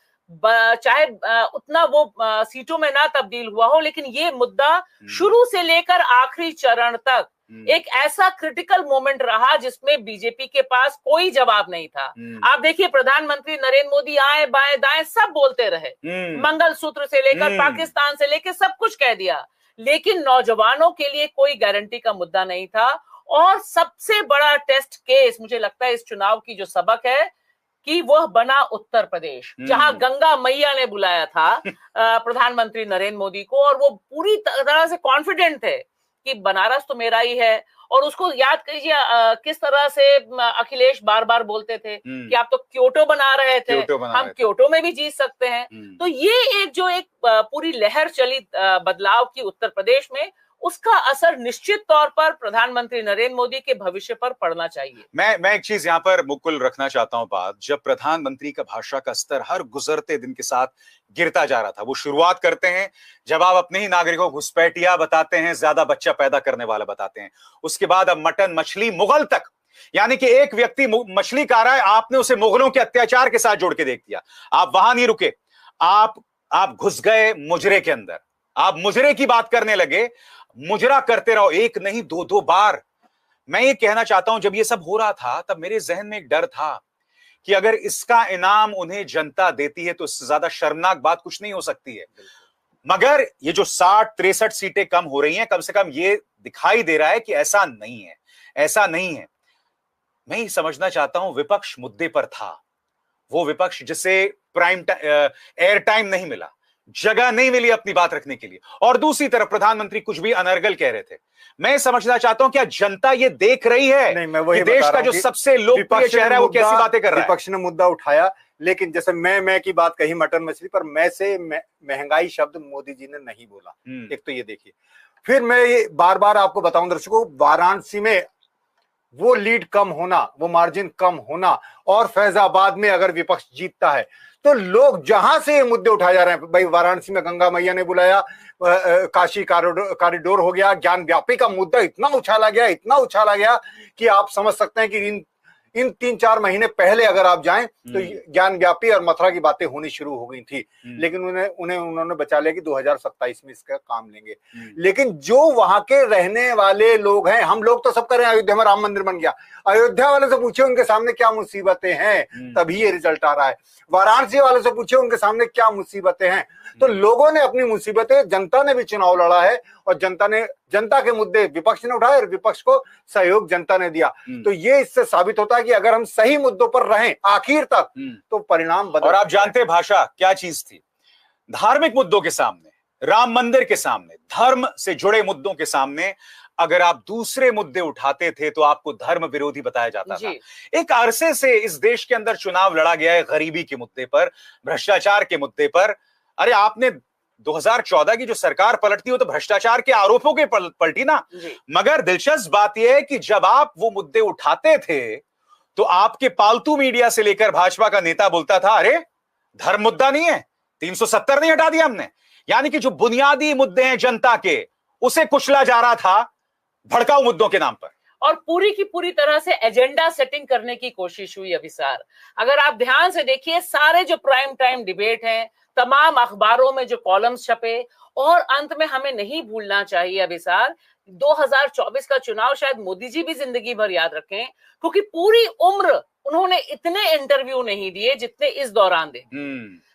चाहे उतना वो सीटों में ना तब्दील हुआ हो, लेकिन ये मुद्दा शुरू से लेकर आखिरी चरण तक एक ऐसा क्रिटिकल मोमेंट रहा जिसमें बीजेपी के पास कोई जवाब नहीं था। आप देखिए, प्रधानमंत्री नरेंद्र मोदी आए बाएं दाएं सब बोलते रहे, मंगलसूत्र से लेकर पाकिस्तान से लेकर सब कुछ कह दिया, लेकिन नौजवानों के लिए कोई गारंटी का मुद्दा नहीं था। और सबसे बड़ा टेस्ट केस मुझे लगता है इस चुनाव की जो सबक है कि वह बना उत्तर प्रदेश, जहां गंगा मैया ने बुलाया था प्रधानमंत्री नरेंद्र मोदी को, और वो पूरी तरह से कॉन्फिडेंट थे कि बनारस तो मेरा ही है। और उसको याद कीजिए किस तरह से अखिलेश बार बार बोलते थे कि आप तो क्योटो बना रहे थे, हम क्योटो में भी जीत सकते हैं। तो ये एक पूरी लहर चली बदलाव की उत्तर प्रदेश में, उसका असर निश्चित तौर पर प्रधानमंत्री नरेंद्र मोदी के भविष्य पर पड़ना चाहिए।
मैं एक चीज यहां पर मुकुल रखना चाहता हूं बात, जब प्रधानमंत्री का भाषा का स्तर हर गुजरते दिन के साथ गिरता जा रहा था, वो शुरुआत करते हैं जब आप अपने ही नागरिकों को घुसपैठिया बताते हैं, ज्यादा बच्चा पैदा करने वाला बताते हैं, उसके बाद अब मटन मछली मुगल तक, यानी कि एक व्यक्ति मछली खा रहा है, आपने उसे मुगलों के अत्याचार के साथ जोड़ के देख दिया। आप वहां नहीं रुके, आप घुस गए मुजरे के अंदर, आप मुजरे की बात करने लगे, मुजरा करते रहो, एक नहीं 2-2 बार मैं ये कहना चाहता हूं, जब ये सब हो रहा था तब मेरे जहन में एक डर था कि अगर इसका इनाम उन्हें जनता देती है तो इससे ज्यादा शर्मनाक बात कुछ नहीं हो सकती है। मगर ये जो 60-63 सीटें कम हो रही हैं, कम से कम ये दिखाई दे रहा है कि ऐसा नहीं है, ऐसा नहीं है। मैं ये समझना चाहता हूं, विपक्ष मुद्दे पर था, वो विपक्ष जिसे एयर टाइम नहीं मिला, जगह नहीं मिली अपनी बात रखने के लिए, और दूसरी तरफ प्रधानमंत्री कुछ भी अनर्गल कह रहे थे। मैं समझना चाहता हूं क्या जनता ये देख रही है
नहीं, मैं वही
कि देश का जो सबसे लोकप्रिय चेहरा है वो कैसी बातें कर रहा है।
विपक्ष ने मुद्दा उठाया, लेकिन जैसे मैं की बात कही मटन मछली पर, मैं से महंगाई शब्द मोदी जी ने नहीं बोला। एक तो ये देखिए, फिर मैं ये बार बार आपको बताऊं दर्शकों, वाराणसी में वो लीड कम होना, वो मार्जिन कम होना, और फैजाबाद में अगर विपक्ष जीतता है तो लोग जहां से ये मुद्दे उठाए जा रहे हैं, भाई वाराणसी में गंगा मैया ने बुलाया, काशी कॉरिडोर हो गया, ज्ञान व्यापी का मुद्दा इतना उछाला गया कि आप समझ सकते हैं कि इन 3-4 महीने पहले अगर आप जाएं तो ज्ञान व्यापी और मथुरा की बातें होनी शुरू हो गई थी, लेकिन उन्होंने बचा लिया कि 2027 में इसका काम लेंगे। लेकिन जो वहां के रहने वाले लोग हैं, हम लोग तो सब कर रहे हैं, अयोध्या में राम मंदिर बन गया, अयोध्या वाले से पूछे उनके सामने क्या मुसीबतें हैं, तभी ये रिजल्ट आ रहा है। वाराणसी वाले से पूछे उनके सामने क्या मुसीबतें हैं। तो लोगों ने अपनी मुसीबतें, जनता ने भी चुनाव लड़ा है, और जनता के मुद्दे विपक्ष ने उठाए और विपक्ष को सहयोग जनता ने दिया। तो ये इससे साबित होता है कि अगर हम सही मुद्दों पर रहें आखिर तक तो परिणाम बदल।
और आप जानते हैं भाषा क्या चीज थी? धार्मिक मुद्दों के सामने, राम मंदिर के सामने, धर्म से जुड़े मुद्दों के सामने अगर आप दूसरे मुद्दे उठाते थे तो आपको धर्म विरोधी बताया जाता था। एक अरसे से इस देश के अंदर चुनाव लड़ा गया है गरीबी के मुद्दे पर, भ्रष्टाचार के मुद्दे पर। अरे आपने 2014 की जो सरकार पलटती हो तो भ्रष्टाचार के आरोपों के पलटी ना। मगर दिलचस्प बात यह है कि जब आप वो मुद्दे उठाते थे तो आपके पालतू मीडिया से लेकर भाजपा का नेता बोलता था, अरे धर्म मुद्दा नहीं है, 370 नहीं हटा दिया हमने। यानी कि जो बुनियादी मुद्दे हैं जनता के, उसे कुचला जा रहा था भड़काऊ मुद्दों के नाम पर,
और पूरी की पूरी तरह से एजेंडा सेटिंग करने की कोशिश हुई। अभिसार, अगर आप ध्यान से देखिए, सारे जो प्राइम टाइम डिबेट हैं, तमाम अखबारों में जो कॉलम्स छपे, और अंत में हमें नहीं भूलना चाहिए अभिसार, 2024 का चुनाव शायद मोदी जी भी जिंदगी भर याद रखें, क्योंकि पूरी उम्र उन्होंने इतने इंटरव्यू नहीं दिए जितने इस दौरान दे।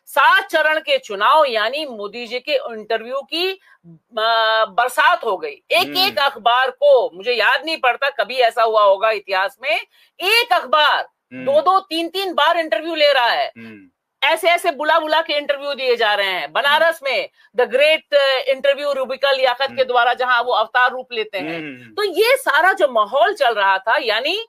7 चरण के चुनाव, यानी मोदी जी के इंटरव्यू की बरसात हो गई। एक अखबार को, मुझे याद नहीं पड़ता कभी ऐसा हुआ होगा इतिहास में, एक अखबार 2-2, 3-3 बार इंटरव्यू ले रहा है। ऐसे बुला के इंटरव्यू दिए जा रहे हैं। बनारस में the great interview Rubika Liyaquat के द्वारा, जहां वो अवतार रूप लेते हैं। तो ये सारा जो माहौल चल रहा था, यानी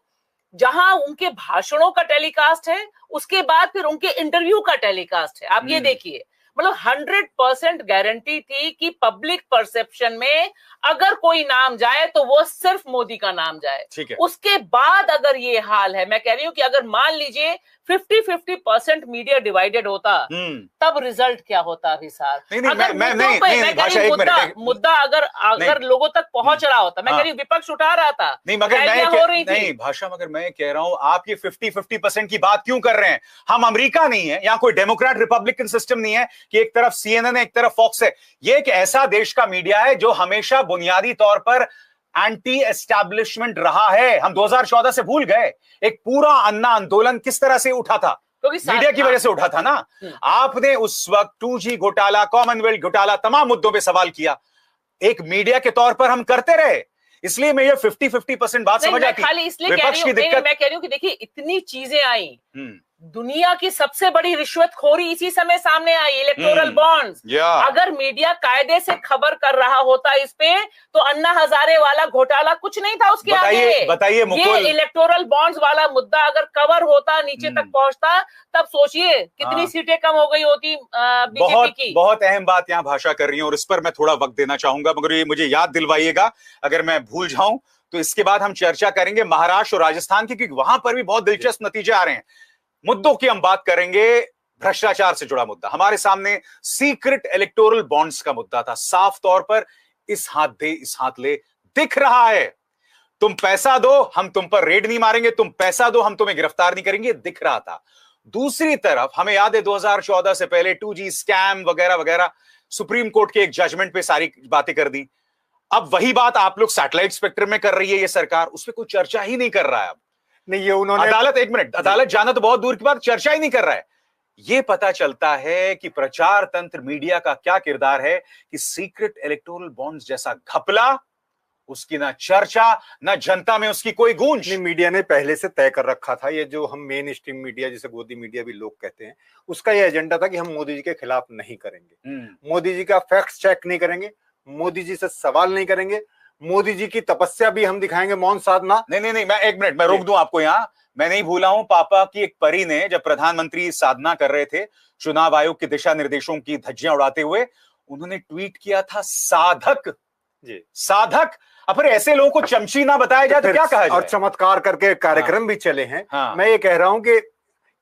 जहां उनके भाषणों का टेलीकास्ट है, उसके बाद फिर उनके इंटरव्यू का टेलीकास्ट है। आप ये देखिए, मतलब 100% गारंटी थी कि पब्लिक परसेप्शन में अगर कोई नाम जाए तो वो सिर्फ मोदी का नाम जाए। उसके बाद अगर ये हाल है, मैं कह रही हूं कि अगर मान लीजिए 50-50% मीडिया डिवाइडेड होता, तब रिजल्ट क्या होता अभी साहब? मुद्दा अगर लोगों तक पहुंच रहा होता, मैं कह रही हूं विपक्ष उठा रहा था,
नहीं मगर मैं कह रहा हूं आप ये 50-50% की बात क्यों कर रहे हैं? हम अमेरिका नहीं है, यहाँ कोई डेमोक्रेट रिपब्लिकन सिस्टम नहीं है कि एक तरफ CNN है एक तरफ फॉक्स है। ये एक ऐसा देश का मीडिया है जो हमेशा बुनियादी तौर पर एंटी एस्टैब्लिशमेंट रहा है। हम 2014 से भूल गए एक पूरा अन्ना आंदोलन किस तरह से उठा था, मीडिया की वजह से उठा था ना। आपने उस वक्त 2G घोटाला, कॉमनवेल्थ घोटाला, तमाम मुद्दों पे सवाल किया, एक मीडिया के तौर पर हम करते रहे। इसलिए मैं ये 50-50% बात समझ आती।
खाली इसलिए कह रही हूं, मैं कह रही हूं कि देखिए इतनी चीजें आई, दुनिया की सबसे बड़ी रिश्वतखोरी इसी समय सामने आई, इलेक्टोरल बॉन्ड्स। अगर मीडिया कायदे से खबर कर रहा होता इस पे, तो अन्ना हजारे वाला घोटाला कुछ नहीं था उसके आगे।
बताइए
ये इलेक्टोरल बॉन्ड्स वाला मुद्दा अगर कवर होता, नीचे तक पहुंचता, तब सोचिए कितनी सीटें कम हो गई होती बीजेपी की।
बहुत अहम बात यहाँ भाषा कर रही है और इस पर मैं थोड़ा वक्त देना चाहूंगा, मगर ये मुझे याद दिलवाइएगा अगर मैं भूल जाऊं तो। इसके बाद हम चर्चा करेंगे महाराष्ट्र और राजस्थान की, क्योंकि वहां पर भी बहुत दिलचस्प नतीजे आ रहे हैं। मुद्दों की हम बात करेंगे, भ्रष्टाचार से जुड़ा मुद्दा हमारे सामने, सीक्रेट इलेक्टोरल बॉन्ड्स का मुद्दा था। साफ तौर पर इस हाथ दे इस हाथ ले दिख रहा है। तुम पैसा दो हम तुम पर रेड नहीं मारेंगे, तुम पैसा दो हम तुम्हें गिरफ्तार नहीं करेंगे, दिख रहा था। दूसरी तरफ हमें याद है 2014 से पहले 2G स्कैम वगैरह वगैरह, सुप्रीम कोर्ट के एक जजमेंट पे सारी बातें कर दी। अब वही बात आप लोग सैटेलाइट स्पेक्ट्रम में कर रही है ये सरकार, उस पर कोई चर्चा ही नहीं कर रहा है। अब
नहीं, ये उन्होंने
अदालत, एक मिनट, अदालत जाना तो बहुत दूर की बात, चर्चा ही नहीं कर रहा है। ये पता चलता है कि प्रचार तंत्र मीडिया का क्या किरदार है कि सीक्रेट इलेक्टोरल बॉन्ड्स जैसा घपला, उसकी ना चर्चा ना जनता में उसकी कोई गूंज।
मीडिया ने पहले से तय कर रखा था, ये जो हम मेन स्ट्रीम मीडिया जिसे गोदी मीडिया भी लोग कहते हैं, उसका ये एजेंडा था कि हम मोदी जी के खिलाफ नहीं करेंगे, मोदी जी का फैक्ट चेक नहीं करेंगे, मोदी जी से सवाल नहीं करेंगे, मोदी जी की तपस्या भी हम दिखाएंगे, मौन साधना।
नहीं, मैं एक मिनट, मैं रोक दूं आपको यहाँ। मैं नहीं भूला हूं पापा की एक परी ने जब प्रधानमंत्री साधना कर रहे थे चुनाव आयोग के दिशा निर्देशों की धज्जियां उड़ाते हुए, उन्होंने ट्वीट किया था साधक जी, साधक। अब फिर ऐसे लोगों को चमची ना बताया जाए तो क्या कहा जाए?
और चमत्कार करके कार्यक्रम भी चले हैं। मैं ये कह रहा हूं कि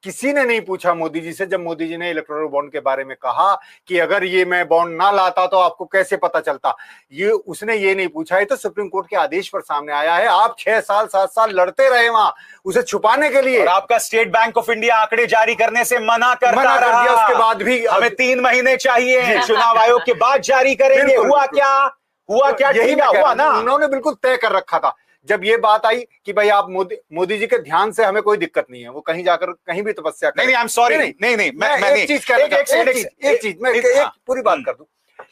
किसी ने नहीं पूछा मोदी जी से, जब मोदी जी ने इलेक्टोरल बॉन्ड के बारे में कहा कि अगर ये मैं बॉन्ड ना लाता तो आपको कैसे पता चलता, ये उसने ये नहीं पूछा। है तो सुप्रीम कोर्ट के आदेश पर सामने आया है। आप 6 साल 7 साल लड़ते रहे वहां उसे छुपाने के लिए,
और आपका स्टेट बैंक ऑफ इंडिया आंकड़े जारी करने से मना कर दिया।
उसके बाद भी
हमें 3 महीने चाहिए, चुनाव आयोग के बाद जारी करेंगे। हुआ क्या?
यही हुआ ना, उन्होंने बिल्कुल तय कर रखा था। जब ये बात आई कि भाई आप मोदी जी के ध्यान से हमें कोई दिक्कत नहीं है, वो कहीं जाकर कहीं भी तपस्या करें।
नहीं, आई एम सॉरी, नहीं, मैं
एक चीज मैं एक पूरी बात कर दूं,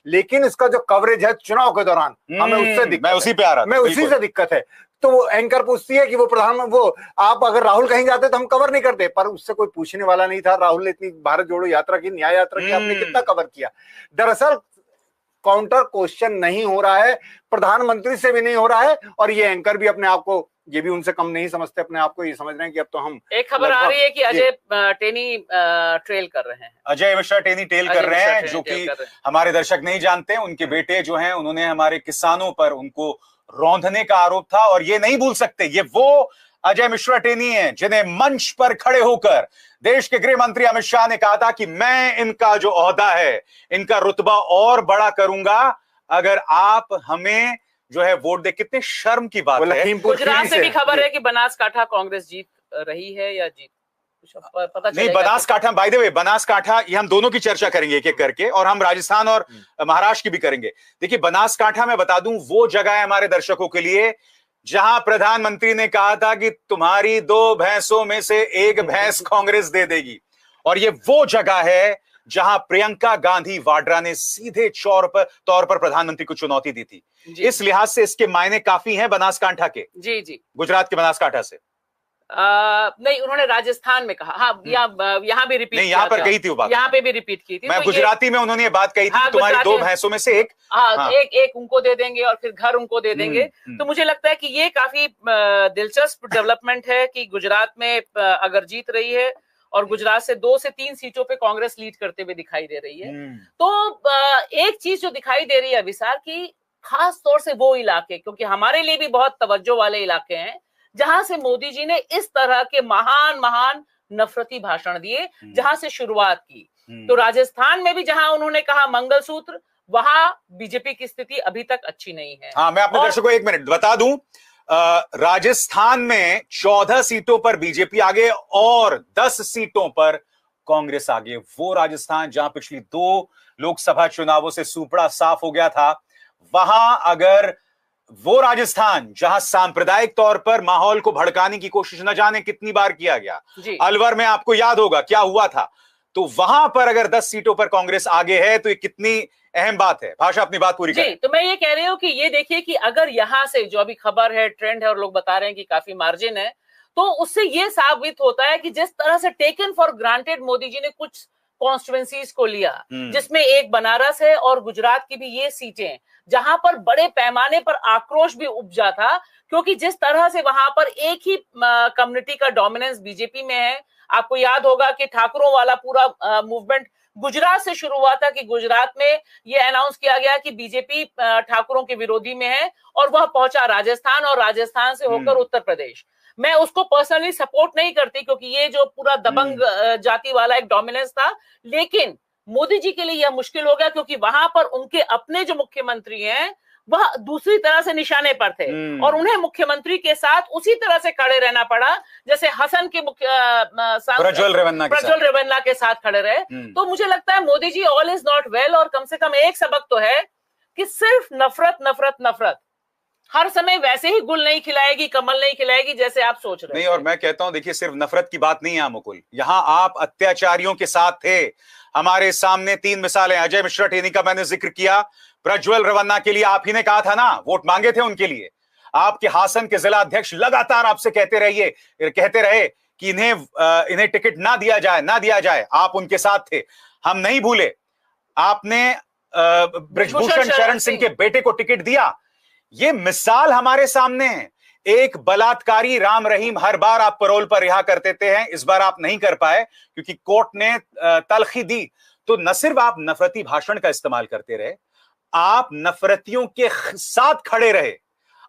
लेकिन इसका जो कवरेज है चुनाव के दौरान, हमें उससे दिक्कत,
मैं उसी पे आ रहा था,
मैं उसी से दिक्कत है। तो वो एंकर पूछती है कि वो प्रधानमंत्री, वो आप अगर राहुल कहीं जाते तो हम कवर नहीं करते, पर उससे कोई पूछने वाला नहीं था। राहुल ने इतनी भारत जोड़ो यात्रा की, न्याय यात्रा की, आपने कितना कवर किया? दरअसल काउंटर क्वेश्चन नहीं हो रहा है, प्रधानमंत्री से भी नहीं हो रहा है, और ये एंकर भी अपने आप को, ये भी उनसे कम नहीं समझते अपने आप को, ये समझ रहे हैं कि अब तो हम।
एक खबर आ रही है कि अजय टेनी ट्रेल कर रहे हैं,
अजय मिश्रा टेनी टेल कर रहे हैं, जो कि हमारे दर्शक नहीं जानते। उनके बेटे जो हैं, उन्होंने हमारे किसानों पर उनको रौंदने का आरोप था, और ये नहीं भूल सकते, ये वो अजय मिश्रा टेनी हैं जिन्हें मंच पर खड़े होकर देश के गृह मंत्री अमित शाह ने कहा था कि मैं इनका जो ओहदा है, इनका रुतबा और बड़ा करूंगा अगर आप हमें जो है वोट दे। कितने शर्म की बात है।
गुजरात से भी खबर है कि बनासकाठा कांग्रेस जीत रही है या जीत पता
नहीं। Banaskantha, by the way, Banaskantha, ये हम दोनों की चर्चा करेंगे एक एक करके, और हम राजस्थान और महाराष्ट्र की भी करेंगे। देखिए, बनासकाठा में बता दूं, वो जगह है हमारे दर्शकों के लिए जहां प्रधानमंत्री ने कहा था कि तुम्हारी 2 भैंसों में से 1 भैंस कांग्रेस दे देगी, और ये वो जगह है जहां प्रियंका गांधी वाड्रा ने सीधे तौर पर प्रधानमंत्री को चुनौती दी थी। इस लिहाज से इसके मायने काफी हैं बनासकाठा के।
जी,
गुजरात के बनासकाठा से
नहीं, उन्होंने राजस्थान में कहा। हाँ, यहाँ भी रिपीट,
नहीं, यहाँ पर कही थी वो बात,
यहाँ पे भी रिपीट की थी।
मैं गुजराती में उन्होंने ये बात कही थी, तुम्हारी 2 भैंसों में से 1,
एक उनको दे देंगे और फिर घर उनको दे देंगे। तो मुझे लगता है कि ये काफी दिलचस्प डेवलपमेंट है कि गुजरात में अगर जीत रही है और गुजरात से 2 से 3 सीटों पे कांग्रेस लीड करते हुए दिखाई दे रही है, तो एक चीज जो दिखाई दे रही है विशाल की, खास तौर से वो इलाके, क्योंकि हमारे लिए भी बहुत तवज्जो वाले इलाके हैं, जहां से मोदी जी ने इस तरह के महान नफरती भाषण दिए, जहां से शुरुआत की। तो राजस्थान में भी जहां उन्होंने कहा मंगलसूत्र, वहां बीजेपी की स्थिति अभी तक अच्छी नहीं है।
हाँ, मैं अपने दर्शकों को 1 मिनट बता दूं, राजस्थान में 14 सीटों पर बीजेपी आगे और 10 सीटों पर कांग्रेस आगे। वो राजस्थान जहां पिछली 2 लोकसभा चुनावों से सुपड़ा साफ हो गया था, वहां अगर वो राजस्थान जहां सांप्रदायिक तौर पर माहौल को भड़काने की कोशिश न जाने कितनी बार किया गया, अलवर में आपको याद होगा क्या हुआ था, तो वहां पर अगर 10 सीटों पर कांग्रेस आगे है तो ये कितनी अहम बात है। भाषा अपनी बात पूरी करें।
तो मैं ये कह रही हूं कि ये देखिए कि अगर यहां से जो अभी खबर है, ट्रेंड है, और लोग बता रहे हैं कि काफी मार्जिन है, तो उससे ये साबित होता है कि जिस तरह से taken for granted Modi ji ने कुछ कॉन्स्टिट्यूएंसीज को लिया, जिसमें एक बनारस है और गुजरात की भी ये सीटें, जहां पर बड़े पैमाने पर आक्रोश भी उपजा था, क्योंकि जिस तरह से वहां पर एक ही कम्युनिटी का डोमिनेंस बीजेपी में है। आपको याद होगा कि ठाकुरों वाला पूरा मूवमेंट गुजरात से शुरू हुआ था कि गुजरात में ये अनाउंस किया गया कि बीजेपी ठाकुरों के विरोधी में है, और वह पहुंचा राजस्थान, और राजस्थान से होकर उत्तर प्रदेश। मैं उसको पर्सनली सपोर्ट नहीं करती, क्योंकि ये जो पूरा दबंग जाति वाला एक डोमिनेंस था, लेकिन मोदी जी के लिए यह मुश्किल हो गया, क्योंकि वहां पर उनके अपने जो मुख्यमंत्री हैं वह दूसरी तरह से निशाने पर थे, और उन्हें मुख्यमंत्री के साथ उसी तरह से खड़े रहना पड़ा जैसे हसन के
प्रज्वल
रेवन्ना के साथ खड़े रहे। तो मुझे लगता है Modi ji all is not well, और कम से कम एक सबक तो है कि सिर्फ नफरत नफरत नफरत हर समय वैसे ही गुल नहीं खिलाएगी, कमल नहीं खिलाएगी जैसे आप सोच रहे
नहीं।
थे।
और मैं कहता हूं, देखिए, सिर्फ नफरत की बात नहीं है मुकुल, यहां आप अत्याचारियों के साथ थे। हमारे सामने 3 मिसालें, अजय मिश्रा टेनी का मैंने जिक्र किया, प्रज्वल रेवन्ना के लिए आप ही ने कहा था ना, वोट मांगे थे उनके लिए। आपके हासन के जिला अध्यक्ष लगातार आपसे कहते रहे कि इन्हें टिकट ना दिया जाए, आप उनके साथ थे, हम नहीं भूले। आपने ब्रिजभूषण शरण सिंह के बेटे को टिकट दिया। ये मिसाल हमारे सामने है। एक बलात्कारी राम रहीम हर बार आप पैरोल पर रिहा कर देते हैं, इस बार आप नहीं कर पाए क्योंकि कोर्ट ने तलखी दी। तो न सिर्फ आप नफरती भाषण का इस्तेमाल करते रहे, आप नफरतियों के साथ खड़े रहे,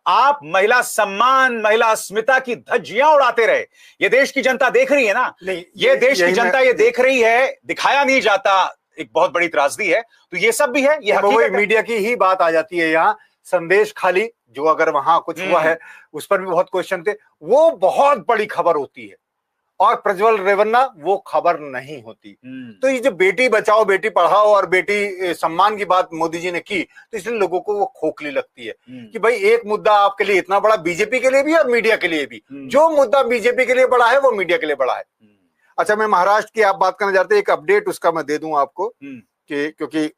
आप महिला सम्मान, महिला अस्मिता की धज्जियां उड़ाते रहे। ये देश की जनता देख रही है ना, ये देश की जनता ये देख रही है, दिखाया नहीं जाता, एक बहुत बड़ी त्रासदी है। तो ये सब भी है, ये हकीकत है।
मीडिया की ही बात आ जाती है यहाँ। संदेश खाली जो अगर वहां कुछ हुआ है उस पर भी बहुत क्वेश्चन थे, वो बहुत बड़ी खबर होती है, और प्रज्वल रेवन्ना वो खबर नहीं होती। तो ये जो बेटी बचाओ बेटी पढ़ाओ और बेटी सम्मान की बात मोदी जी ने की, तो इसलिए लोगों को वो खोखली लगती है कि भाई एक मुद्दा आपके लिए इतना बड़ा, बीजेपी के लिए भी और मीडिया के लिए भी, जो मुद्दा बीजेपी के लिए बड़ा है वो मीडिया के लिए बड़ा है। अच्छा, मैं महाराष्ट्र की आप बात करना चाहते हैं, एक अपडेट उसका मैं दे दूं आपको कि क्योंकि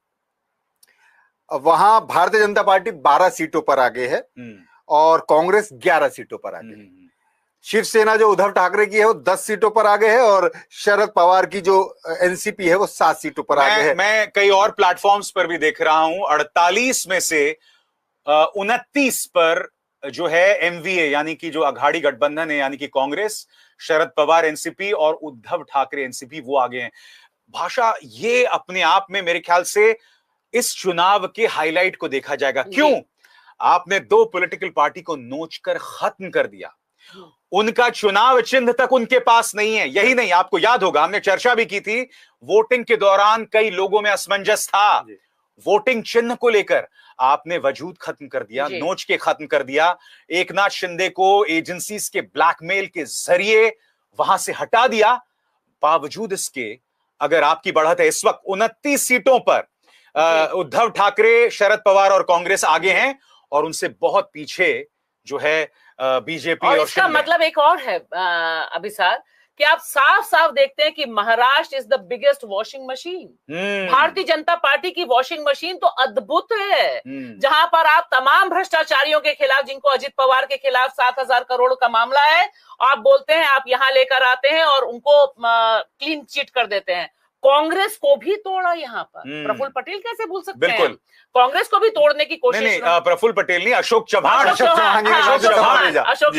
वहां भारतीय जनता पार्टी 12 सीटों पर आगे है और कांग्रेस 11 सीटों पर आगे है। शिवसेना जो उद्धव ठाकरे की है वो 10 सीटों पर आगे है और शरद पवार की जो एनसीपी है वो 7 सीटों पर आगे है।
मैं कई और प्लेटफॉर्म्स पर भी देख रहा हूं, 48 में से 29 पर जो है एमवीए यानी कि जो अघाड़ी गठबंधन है, यानी कि कांग्रेस, शरद पवार एनसीपी और उद्धव ठाकरे एनसीपी, वो आगे हैं। भाषा, ये अपने आप में मेरे ख्याल से इस चुनाव के हाईलाइट को देखा जाएगा। क्यों? आपने 2 पॉलिटिकल पार्टी को नोचकर खत्म कर दिया। उनका चुनाव चिन्ह तक उनके पास नहीं है। यही नहीं, आपको याद होगा हमने चर्चा भी की थी, वोटिंग के दौरान कई लोगों में असमंजस था वोटिंग चिन्ह को लेकर। आपने वजूद खत्म कर दिया, नोच के खत्म कर दिया। एकनाथ शिंदे को एजेंसीज के ब्लैकमेल के जरिए वहां से हटा दिया। बावजूद इसके, अगर आपकी बढ़त है इस वक्त 29 सीटों पर, उद्धव ठाकरे, शरद पवार और कांग्रेस आगे हैं और उनसे बहुत पीछे जो है बीजेपी और
इसका मतलब एक और है अभिसार कि आप साफ साफ देखते हैं कि Maharashtra is the biggest washing machine. Bharatiya Janata party की वॉशिंग मशीन तो अद्भुत है, जहां पर आप तमाम भ्रष्टाचारियों के खिलाफ, जिनको अजित पवार के खिलाफ 7,000 करोड़ का मामला है, आप बोलते हैं, आप यहां लेकर आते हैं और उनको क्लीन चिट कर देते हैं। कांग्रेस को भी तोड़ा यहाँ पर। प्रफुल्ल पटेल कैसे भूल सकते हैं? कांग्रेस को भी तोड़ने की कोशिश।
नहीं, प्रफुल्ल पटेल नहीं, अशोक चौहान
अशोक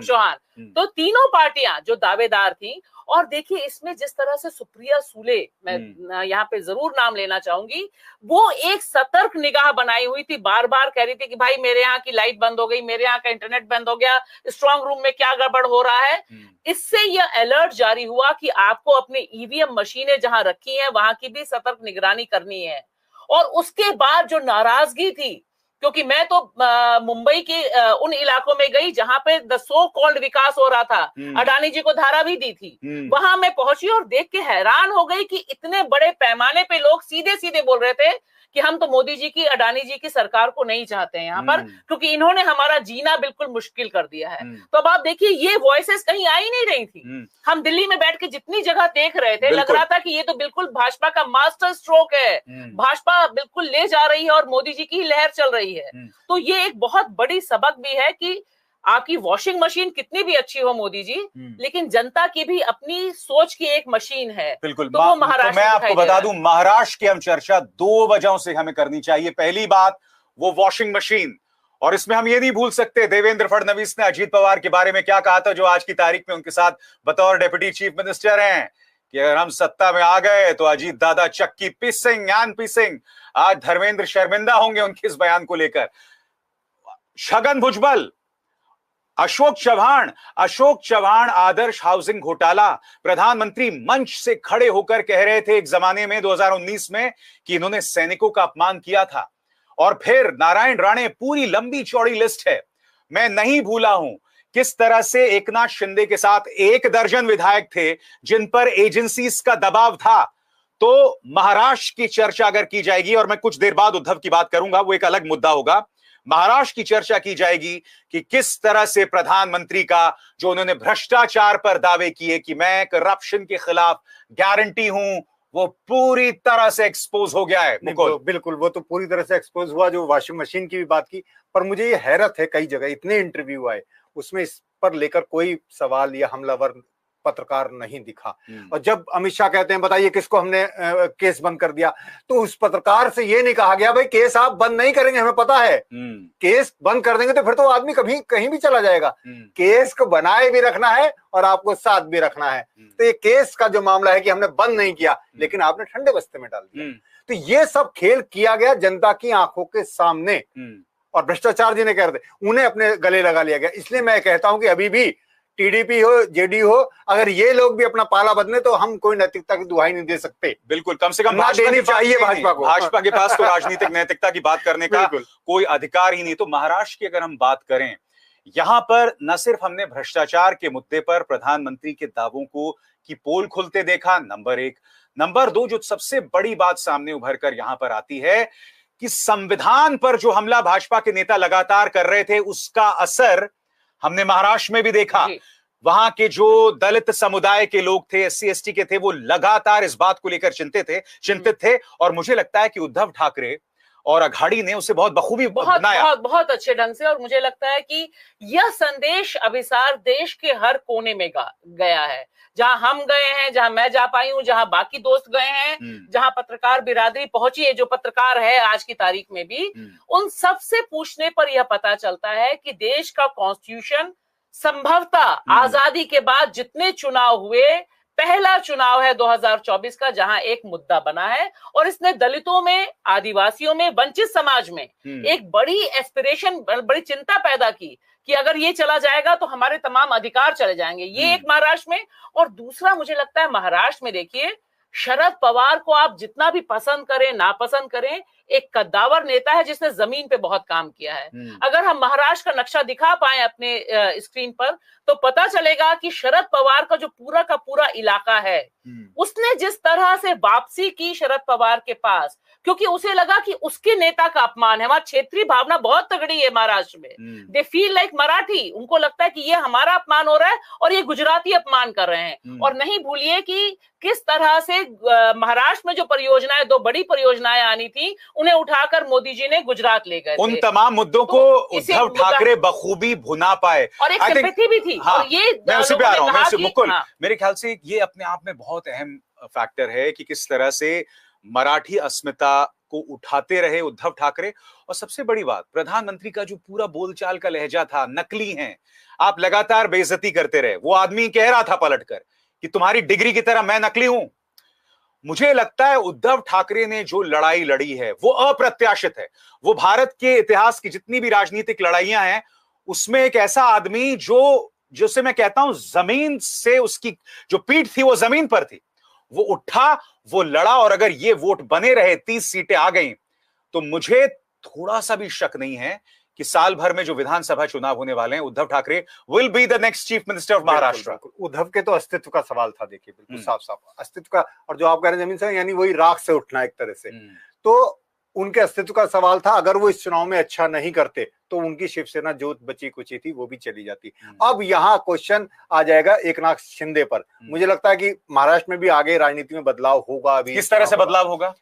चौहान। तो तीनों पार्टियां जो दावेदार थी, और देखिए इसमें जिस तरह से सुप्रिया सूले, मैं यहाँ पे जरूर नाम लेना चाहूंगी, वो एक सतर्क निगाह बनाई हुई थी, बार बार कह रही थी कि भाई मेरे यहाँ की लाइट बंद हो गई, मेरे यहाँ का इंटरनेट बंद हो गया, स्ट्रांग रूम में क्या गड़बड़ हो रहा है। इससे यह अलर्ट जारी हुआ कि आपको अपने ईवीएम मशीनें जहां रखी हैं वहां की भी सतर्क निगरानी करनी है। और उसके बाद जो नाराजगी थी, क्योंकि मैं तो मुंबई के उन इलाकों में गई जहां पे द सो कॉल्ड विकास हो रहा था, अडानी जी को धारा भी दी थी, वहां मैं पहुंची और देख के हैरान हो गई कि इतने बड़े पैमाने पे लोग सीधे सीधे बोल रहे थे कि हम तो मोदी जी की, अडानी जी की सरकार को नहीं चाहते हैं यहाँ पर, क्योंकि इन्होंने हमारा जीना बिल्कुल मुश्किल कर दिया है। तो अब आप देखिए, ये वॉइसेस कहीं आ ही नहीं रही थी। हम दिल्ली में बैठ के जितनी जगह देख रहे थे, लग रहा था कि ये तो बिल्कुल भाजपा का मास्टर स्ट्रोक है, भाजपा बिल्कुल ले जा रही है और मोदी जी की लहर चल रही है। तो ये एक बहुत बड़ी सबक भी है कि आपकी वॉशिंग मशीन कितनी भी अच्छी हो मोदी जी, लेकिन जनता की भी अपनी सोच की एक मशीन है।
बिल्कुल।
तो वो महाराष्ट्र,
मैं आपको बता दूं, महाराष्ट्र की हम चर्चा 2 वजहों से हमें करनी चाहिए। पहली बात, वो वॉशिंग मशीन, और इसमें हम ये नहीं भूल सकते देवेंद्र फडणवीस ने अजीत पवार के बारे में क्या कहा था, जो आज की तारीख में उनके साथ बतौर डेप्यूटी चीफ मिनिस्टर हैं, कि अगर हम सत्ता में आ गए तो अजीत दादा चक्की पीसेंगे एंड पीसेंगे। आज धर्मेंद्र शर्मिंदा होंगे उनके इस बयान को लेकर। छगन भुजबल, अशोक चौहान आदर्श हाउसिंग घोटाला, प्रधानमंत्री मंच से खड़े होकर कह रहे थे एक जमाने में 2019 में कि इन्होंने सैनिकों का अपमान किया था। और फिर नारायण राणे, पूरी लंबी चौड़ी लिस्ट है। मैं नहीं भूला हूं किस तरह से एकनाथ शिंदे के साथ 1 दर्जन विधायक थे जिन पर एजेंसीज का दबाव था। तो महाराष्ट्र की चर्चा अगर की जाएगी, और मैं कुछ देर बाद उद्धव की बात करूंगा, वो एक अलग मुद्दा होगा। महाराष्ट्र की चर्चा की जाएगी कि किस तरह से प्रधानमंत्री का जो उन्होंने भ्रष्टाचार पर दावे किए कि मैं करप्शन के खिलाफ गारंटी हूं, वो पूरी तरह से एक्सपोज हो गया है।
बिल्कुल, वो तो पूरी तरह से एक्सपोज हुआ। जो वॉशिंग मशीन की भी बात की, पर मुझे ये हैरत है, कई जगह इतने इंटरव्यू आए, उसमें इस पर लेकर कोई सवाल या हमलावर पत्रकार नहीं दिखा। और जब अमित शाह कहते हैं बताइए किसको हमने केस बंद कर दिया, तो उस पत्रकार से ये नहीं कहा गया भाई केस आप बंद नहीं करेंगे, हमें पता है केस बंद कर देंगे तो फिर तो आदमी कभी कहीं भी चला जाएगा। केस को बनाए भी रखना है और आपको साथ भी रखना है। तो ये केस का जो मामला है कि हमने बंद नहीं किया, लेकिन आपने ठंडे बस्ते में डाल दिया। तो ये सब खेल किया गया जनता की आंखों के सामने, और भ्रष्टाचार जिन्हें कहते उन्हें अपने गले लगा लिया गया। इसलिए मैं कहता हूं कि अभी भी टीडीपी हो, जेडीयू हो, अगर ये लोग भी अपना पाला बदले तो हम कोई नैतिकता की दुहाई नहीं दे सकते।
बिल्कुल, कम से कम
देनी चाहिए भाजपा को।
भाजपा के पास तो राजनीतिक नैतिकता की बात करने का कोई अधिकार ही नहीं। तो महाराष्ट्र की अगर हम बात करें, यहां पर न सिर्फ हमने भ्रष्टाचार के मुद्दे पर प्रधानमंत्री के दावों को की पोल खुलते देखा, नंबर एक। नंबर दो, जो सबसे बड़ी बात सामने उभर कर यहां पर आती है कि संविधान पर जो हमला भाजपा के नेता लगातार कर रहे थे, उसका असर हमने महाराष्ट्र में भी देखा। वहां के जो दलित समुदाय के लोग थे, एससी एसटी के थे, वो लगातार इस बात को लेकर चिंतित थे। और मुझे लगता है कि उद्धव ठाकरे और अघाड़ी ने उसे बहुत बखूबी बनाया,
बहुत अच्छे ढंग से। और मुझे लगता है कि यह संदेश अभिसार देश के हर कोने में गया है। जहां हम गए हैं, जहां मैं जा पाई हूं, जहां बाकी दोस्त गए हैं, जहां पत्रकार बिरादरी पहुंची है, जो पत्रकार है आज की तारीख में भी, उन सब से पूछने पर यह पता चलता है कि देश का कॉन्स्टिट्यूशन संभवतः आजादी के बाद जितने चुनाव हुए, पहला चुनाव है 2024 का जहां एक मुद्दा बना है। और इसने दलितों में, आदिवासियों में, वंचित समाज में एक बड़ी एस्पिरेशन, बड़ी चिंता पैदा की कि अगर ये चला जाएगा तो हमारे तमाम अधिकार चले जाएंगे। ये एक महाराष्ट्र में। और दूसरा मुझे लगता है महाराष्ट्र में, देखिए, शरद पवार को आप जितना भी पसंद करें नापसंद करें, एक कद्दावर नेता है जिसने जमीन पे बहुत काम किया है। अगर हम महाराष्ट्र का नक्शा दिखा पाए अपने स्क्रीन पर, तो पता चलेगा कि शरद पवार का जो पूरा का पूरा इलाका है, उसने जिस तरह से वापसी की शरद पवार के पास, क्योंकि उसे लगा कि उसके नेता का अपमान है। वहां क्षेत्रीय भावना बहुत तगड़ी है महाराष्ट्र में। They feel like Marathi. उनको लगता है कि ये हमारा अपमान हो रहा है और ये गुजराती अपमान कर रहे हैं। और नहीं भूलिए कि किस तरह से महाराष्ट्र में जो परियोजनाएं, 2 बड़ी परियोजनाएं आनी थी, उन्हें उठाकर मोदी जी ने गुजरात ले गए।
उन तमाम मुद्दों को उद्धव ठाकरे बखूबी भुना पाए,
और एक सिंपैथी भी थी।
हाँ,
और ये
मैं उसी पे आ रहा हूं। मुकुल, मेरे ख्याल से ये अपने आप में बहुत अहम फैक्टर है कि किस तरह से मराठी अस्मिता को उठाते रहे उद्धव ठाकरे। और सबसे बड़ी बात, प्रधानमंत्री का जो पूरा बोलचाल का लहजा था, नकली है, आप लगातार बेइज्जती करते रहे। वो आदमी कह रहा था पलटकर कि तुम्हारी डिग्री की तरह मैं नकली हूं। मुझे लगता है उद्धव ठाकरे ने जो लड़ाई लड़ी है वो अप्रत्याशित है। वो भारत के इतिहास की जितनी भी राजनीतिक लड़ाइयां हैं, उसमें एक ऐसा आदमी जिसे मैं कहता हूं जमीन से उसकी जो पीठ थी वो जमीन पर थी, वो उठा, वो लड़ा। और अगर ये वोट बने रहे, 30 सीटें आ गई, तो मुझे थोड़ा सा भी शक नहीं है कि साल भर में जो विधानसभा चुनाव होने वाले हैं, Uddhav Thackeray will be the next chief minister of Maharashtra.
Uddhav के तो अस्तित्व का सवाल था, देखिए, बिल्कुल साफ साफ अस्तित्व का। और जो आप कह रहे हैं जमीन से, यानी वही राख से उठना एक तरह से, तो उनके अस्तित्व का सवाल था। अगर वो इस चुनाव में अच्छा नहीं करते तो उनकी शिवसेना जो बची कुची थी वो भी चली जाती। अब यहाँ क्वेश्चन आ जाएगा एकनाथ शिंदे पर। मुझे लगता है कि महाराष्ट्र में भी आगे राजनीति में बदलाव होगा। अभी
किस तरह से बदलाव होगा?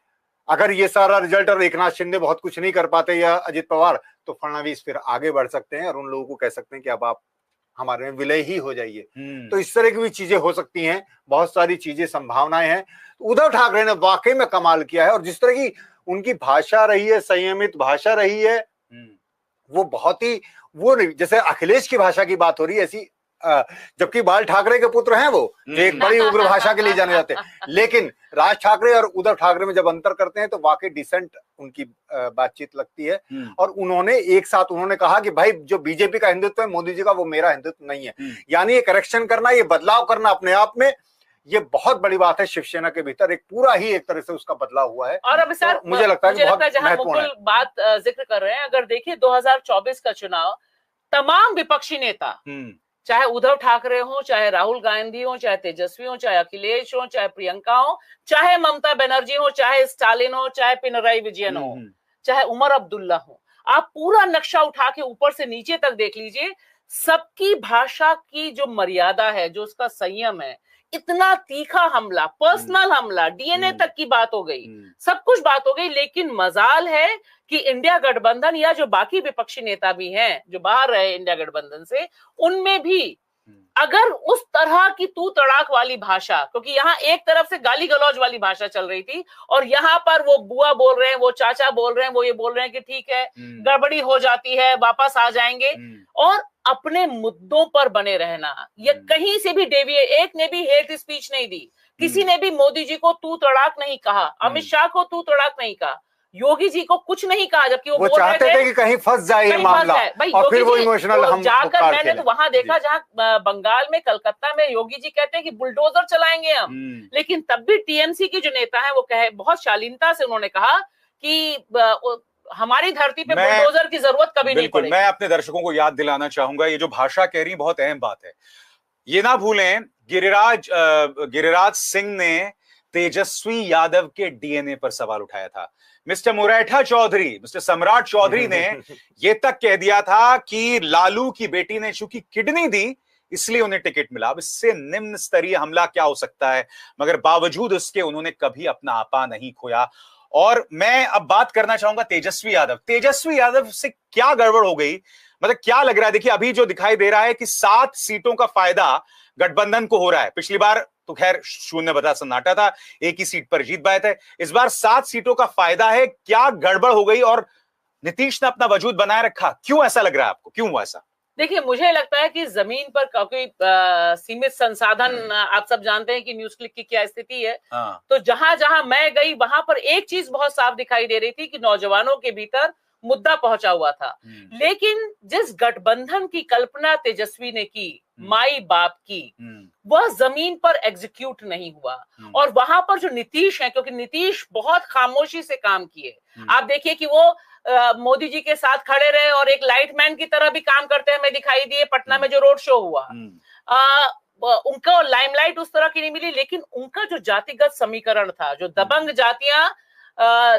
अगर ये सारा रिजल्ट और एकनाथ शिंदे बहुत कुछ नहीं कर पाते या अजित पवार, तो फडणवीस फिर आगे बढ़ सकते हैं और उन लोगों को कह सकते हैं कि अब आप हमारे में विलय ही हो जाइए। तो इस तरह की भी चीजें हो सकती हैं, बहुत सारी चीजें, संभावनाएं हैं। उद्धव ठाकरे ने वाकई में कमाल किया है। और जिस तरह की उनकी भाषा रही है, संयमित भाषा रही है, वो बहुत ही, वो जैसे अखिलेश की भाषा की बात हो रही है ऐसी, जबकि बाल ठाकरे के पुत्र हैं वो, जो एक बड़ी उग्र भाषा के लिए जाने जाते हैं। लेकिन राज ठाकरे और उद्धव ठाकरे में जब अंतर करते हैं तो वाकई डिसेंट उनकी बातचीत लगती है। और उन्होंने एक साथ उन्होंने कहा कि भाई जो बीजेपी का हिंदुत्व है मोदी जी का, वो मेरा हिंदुत्व नहीं है। यानी ये करेक्शन करना, ये बदलाव करना अपने आप में ये बहुत बड़ी बात है। शिवसेना के भीतर एक पूरा ही एक तरह से उसका बदलाव हुआ है।
और अब सर,
तो मुझे लगता है
जहां मुकुल बात जिक्र कर रहे हैं, अगर देखिए 2024 का चुनाव, तमाम विपक्षी नेता चाहे उद्धव ठाकरे हो, चाहे राहुल गांधी हो, चाहे तेजस्वी हो, चाहे अखिलेश हो, चाहे प्रियंका हो, चाहे ममता बनर्जी हो, चाहे स्टालिन हो, चाहे पिनराई विजयन हो, चाहे उमर अब्दुल्ला हो, आप पूरा नक्शा उठा के ऊपर से नीचे तक देख लीजिए, सबकी भाषा की जो मर्यादा है, जो उसका संयम है, इतना तीखा हमला, पर्सनल हमला, डीएनए तक की बात हो गई, सब कुछ बात हो गई। लेकिन मजाल है कि इंडिया गठबंधन या जो बाकी विपक्षी नेता भी हैं जो बाहर रहे इंडिया गठबंधन से, उनमें भी अगर उस तरह की तू तड़ाक वाली भाषा, क्योंकि यहाँ एक तरफ से गाली गलौज वाली भाषा चल रही थी और यहाँ पर वो बुआ बोल रहे हैं, वो चाचा बोल रहे हैं, वो ये बोल रहे हैं कि ठीक है गड़बड़ी हो जाती है, वापस आ जाएंगे, और अपने मुद्दों पर बने रहना, ये कहीं से भी एक ने भी हेट स्पीच नहीं दी, किसी ने भी मोदी जी को तू तड़ाक नहीं कहा, अमित शाह को तू तड़ाक नहीं कहा, योगी जी को कुछ नहीं कहा, जबकि वो बोल
चाहते थे कि कहीं फंस जाए ये मामला, और फिर वो इमोशनल हम
जाकर मैंने तो वहां देखा जहां बंगाल में, कलकत्ता में योगी जी कहते हैं कि बुलडोजर चलाएंगे हम, लेकिन तब भी टीएमसी के जो नेता हैं वो कहे, बहुत शालीनता से उन्होंने कहा कि हमारी धरती पे बुलडोजर की जरूरत कभी नहीं पड़ेगी।
मैं अपने दर्शकों को याद दिलाना चाहूंगा, ये जो भाषा कह रही बहुत अहम बात है, ये ना भूलें गिरिराज सिंह ने तेजस्वी यादव के डीएनए पर सवाल उठाया था। मिस्टर मुरैठा चौधरी, मिस्टर सम्राट चौधरी ने यह तक कह दिया था कि लालू की बेटी ने चूंकि किडनी दी इसलिए उन्हें टिकट मिला। अब इससे निम्न स्तरीय हमला क्या हो सकता है, मगर बावजूद उसके उन्होंने कभी अपना आपा नहीं खोया। और मैं अब बात करना चाहूंगा तेजस्वी यादव से क्या गड़बड़ हो गई, मतलब क्या लग रहा है। देखिए अभी जो दिखाई दे रहा है कि 7 सीटों का फायदा गठबंधन को हो रहा है। पिछली बार तो खैर 0 सन्नाटा था, एक ही सीट पर जीत पाए थे, इस बार 7 सीटों का फायदा है। क्या गड़बड़ हो गई और नीतीश ने अपना वजूद बनाए रखा, क्यों ऐसा लग रहा है आपको, क्यों हुआ ऐसा?
देखिए मुझे लगता है कि जमीन पर क्योंकि सीमित संसाधन, आप सब जानते हैं कि न्यूज क्लिक की क्या स्थिति है, तो जहां जहां मैं गई वहां पर एक चीज बहुत साफ दिखाई दे रही थी कि नौजवानों के भीतर मुद्दा पहुंचा हुआ था। लेकिन जिस गठबंधन की कल्पना तेजस्वी ने की, माई बाप की, वह जमीन पर एग्जीक्यूट नहीं हुआ। और वहां पर जो नीतीश है, क्योंकि नीतीश बहुत खामोशी से काम किए, आप देखिए कि वो मोदी जी के साथ खड़े रहे और एक लाइटमैन की तरह भी काम करते हमें दिखाई दिए। पटना में जो रोड शो हुआ, उनका लाइमलाइट उस तरह की नहीं मिली, लेकिन उनका जो जातिगत समीकरण था, जो दबंग जातियां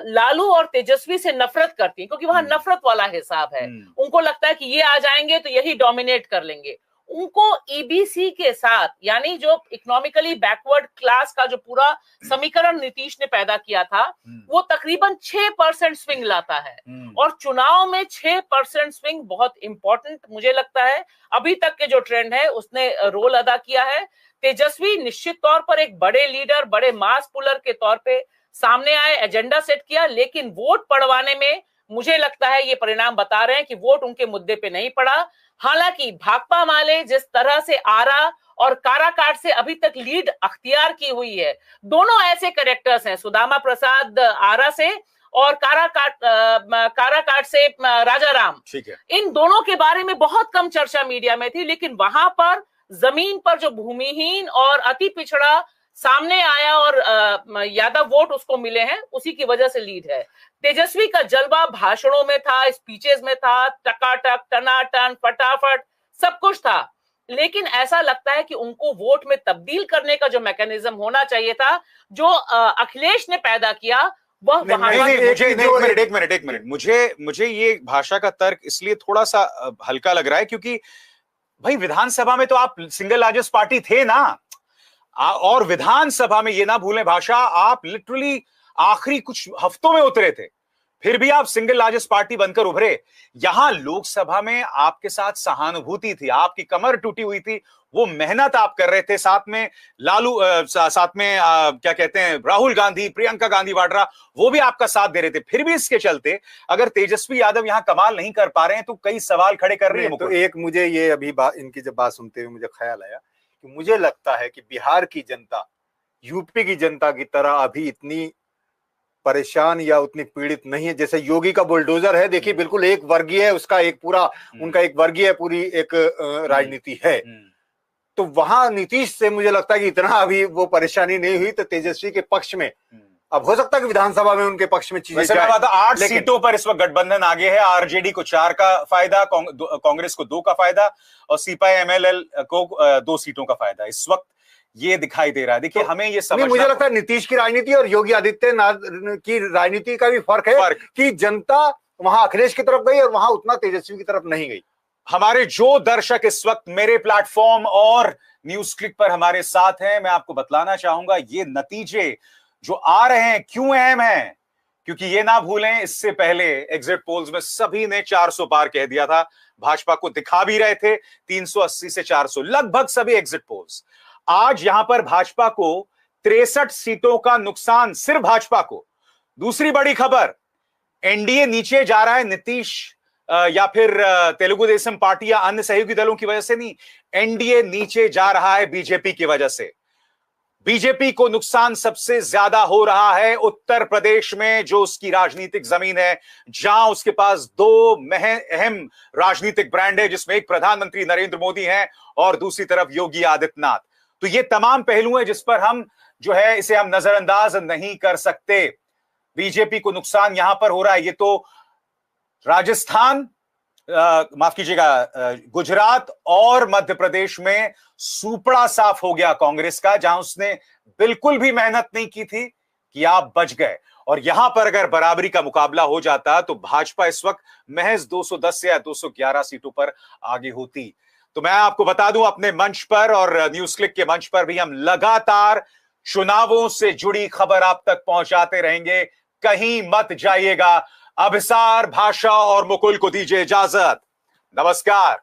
लालू और तेजस्वी से नफरत करती हैं, क्योंकि वहां नफरत वाला हिसाब है, उनको लगता है कि ये आ जाएंगे तो यही डोमिनेट कर लेंगे। उनको ईबीसी के साथ, यानी जो इकोनॉमिकली बैकवर्ड क्लास का जो पूरा समीकरण नीतीश ने पैदा किया था, वो तकरीबन 6% स्विंग लाता है। और चुनाव में 6% स्विंग बहुत इंपॉर्टेंट मुझे लगता है। अभी तक के जो ट्रेंड है उसने रोल अदा किया है। तेजस्वी निश्चित तौर पर एक बड़े लीडर, बड़े मास पुलर के तौर पे सामने आए, एजेंडा सेट किया, लेकिन वोट पड़वाने में मुझे लगता है ये परिणाम बता रहे हैं कि वोट उनके मुद्दे पे नहीं पड़ा। हालांकि भाकपा माले जिस तरह से आरा और काराकाट से अभी तक लीड अख्तियार की हुई है, दोनों ऐसे कैरेक्टर्स हैं, सुदामा प्रसाद आरा से और काराकाट से राजा राम, ठीक है। इन दोनों के बारे में बहुत कम चर्चा मीडिया में थी, लेकिन वहां पर जमीन पर जो भूमिहीन और अति पिछड़ा सामने आया और यादव वोट उसको मिले हैं, उसी की वजह से लीड है। तेजस्वी का जलवा भाषणों में था, स्पीचेस में था, टकाटक, टनाटन, फटाफट सब कुछ था, लेकिन ऐसा लगता है कि उनको वोट में तब्दील करने का जो मैकेनिज्म होना चाहिए था, जो अखिलेश ने पैदा किया, वह वहां
एक मिनट मुझे ये भाषा का तर्क इसलिए थोड़ा सा हल्का लग रहा है क्योंकि भाई विधानसभा में तो आप सिंगल लार्जेस्ट पार्टी थे ना, और विधानसभा में ये ना भूलें भाषा, आप लिटरली आखिरी कुछ हफ्तों में उतरे थे, फिर भी आप सिंगल लार्जेस्ट पार्टी बनकर उभरे। यहां लोकसभा में आपके साथ सहानुभूति थी, आपकी कमर टूटी हुई थी, वो मेहनत आप कर रहे थे, साथ में लालू, साथ में क्या कहते हैं, राहुल गांधी, प्रियंका गांधी वाड्रा, वो भी आपका साथ दे रहे थे। फिर भी इसके चलते अगर तेजस्वी यादव यहां कमाल नहीं कर पा रहे हैं तो कई सवाल खड़े कर रही है।
तो एक मुझे ये अभी इनकी जब बात सुनते हुए मुझे ख्याल आया कि मुझे लगता है कि बिहार की जनता यूपी की जनता की तरह अभी इतनी परेशान या उतनी पीड़ित नहीं है जैसे योगी का बुलडोजर है। देखिए बिल्कुल एक वर्गीय है, उसका एक पूरा उनका एक वर्गीय पूरी एक राजनीति है। तो वहां नीतीश से मुझे लगता है कि इतना अभी वो परेशानी नहीं हुई, तो तेजस्वी के पक्ष में अब हो सकता है कि विधानसभा में उनके पक्ष में चीजें
वैसे मैं
जाए,
बात 8
लेकिन
सीटों पर इस वक्त गठबंधन आगे है। आरजेडी को 4 का फायदा, कांग्रेस को 2 का फायदा और सीपीआई एमएलएल को 2 सीटों का फायदा इस वक्त ये दिखाई दे रहा है। देखिए, हमें ये समझना,
मुझे लगता है नीतीश की राजनीति और योगी आदित्यनाथ की राजनीति का भी फर्क है कि जनता वहां अखिलेश की तरफ गई और वहां उतना तेजस्वी की तरफ नहीं गई।
हमारे जो दर्शक इस वक्त मेरे प्लेटफॉर्म और न्यूज क्लिक पर हमारे साथ हैं, मैं आपको बतलाना चाहूंगा ये नतीजे जो आ रहे हैं क्यों अहम हैं, क्योंकि ये ना भूलें इससे पहले एग्जिट पोल्स में सभी ने 400 पार कह दिया था, भाजपा को दिखा भी रहे थे 380 से 400, लगभग सभी एग्जिट पोल्स। आज यहां पर भाजपा को 63 सीटों का नुकसान, सिर्फ भाजपा को। दूसरी बड़ी खबर, एनडीए नीचे जा रहा है नीतीश या फिर तेलुगु देशम पार्टी या अन्य सहयोगी दलों की वजह से नहीं, एनडीए नीचे जा रहा है बीजेपी की वजह से। बीजेपी को नुकसान सबसे ज्यादा हो रहा है उत्तर प्रदेश में, जो उसकी राजनीतिक जमीन है, जहां उसके पास 2 अहम राजनीतिक ब्रांड है, जिसमें एक प्रधानमंत्री नरेंद्र मोदी हैं और दूसरी तरफ योगी आदित्यनाथ। तो ये तमाम पहलू हैं जिस पर हम जो है इसे हम नजरअंदाज नहीं कर सकते। बीजेपी को नुकसान यहां पर हो रहा है। ये तो राजस्थान, माफ कीजिएगा, गुजरात और मध्य प्रदेश में सूपड़ा साफ हो गया कांग्रेस का, जहां उसने बिल्कुल भी मेहनत नहीं की थी कि आप बच गए। और यहां पर अगर बराबरी का मुकाबला हो जाता तो भाजपा इस वक्त महज 210 या 211 सीटों पर आगे होती। तो मैं आपको बता दूं, अपने मंच पर और न्यूज क्लिक के मंच पर भी हम लगातार चुनावों से जुड़ी खबर आप तक पहुंचाते रहेंगे। कहीं मत जाइएगा। अभिसार, भाषा और मुकुल को दीजिए इजाजत। नमस्कार।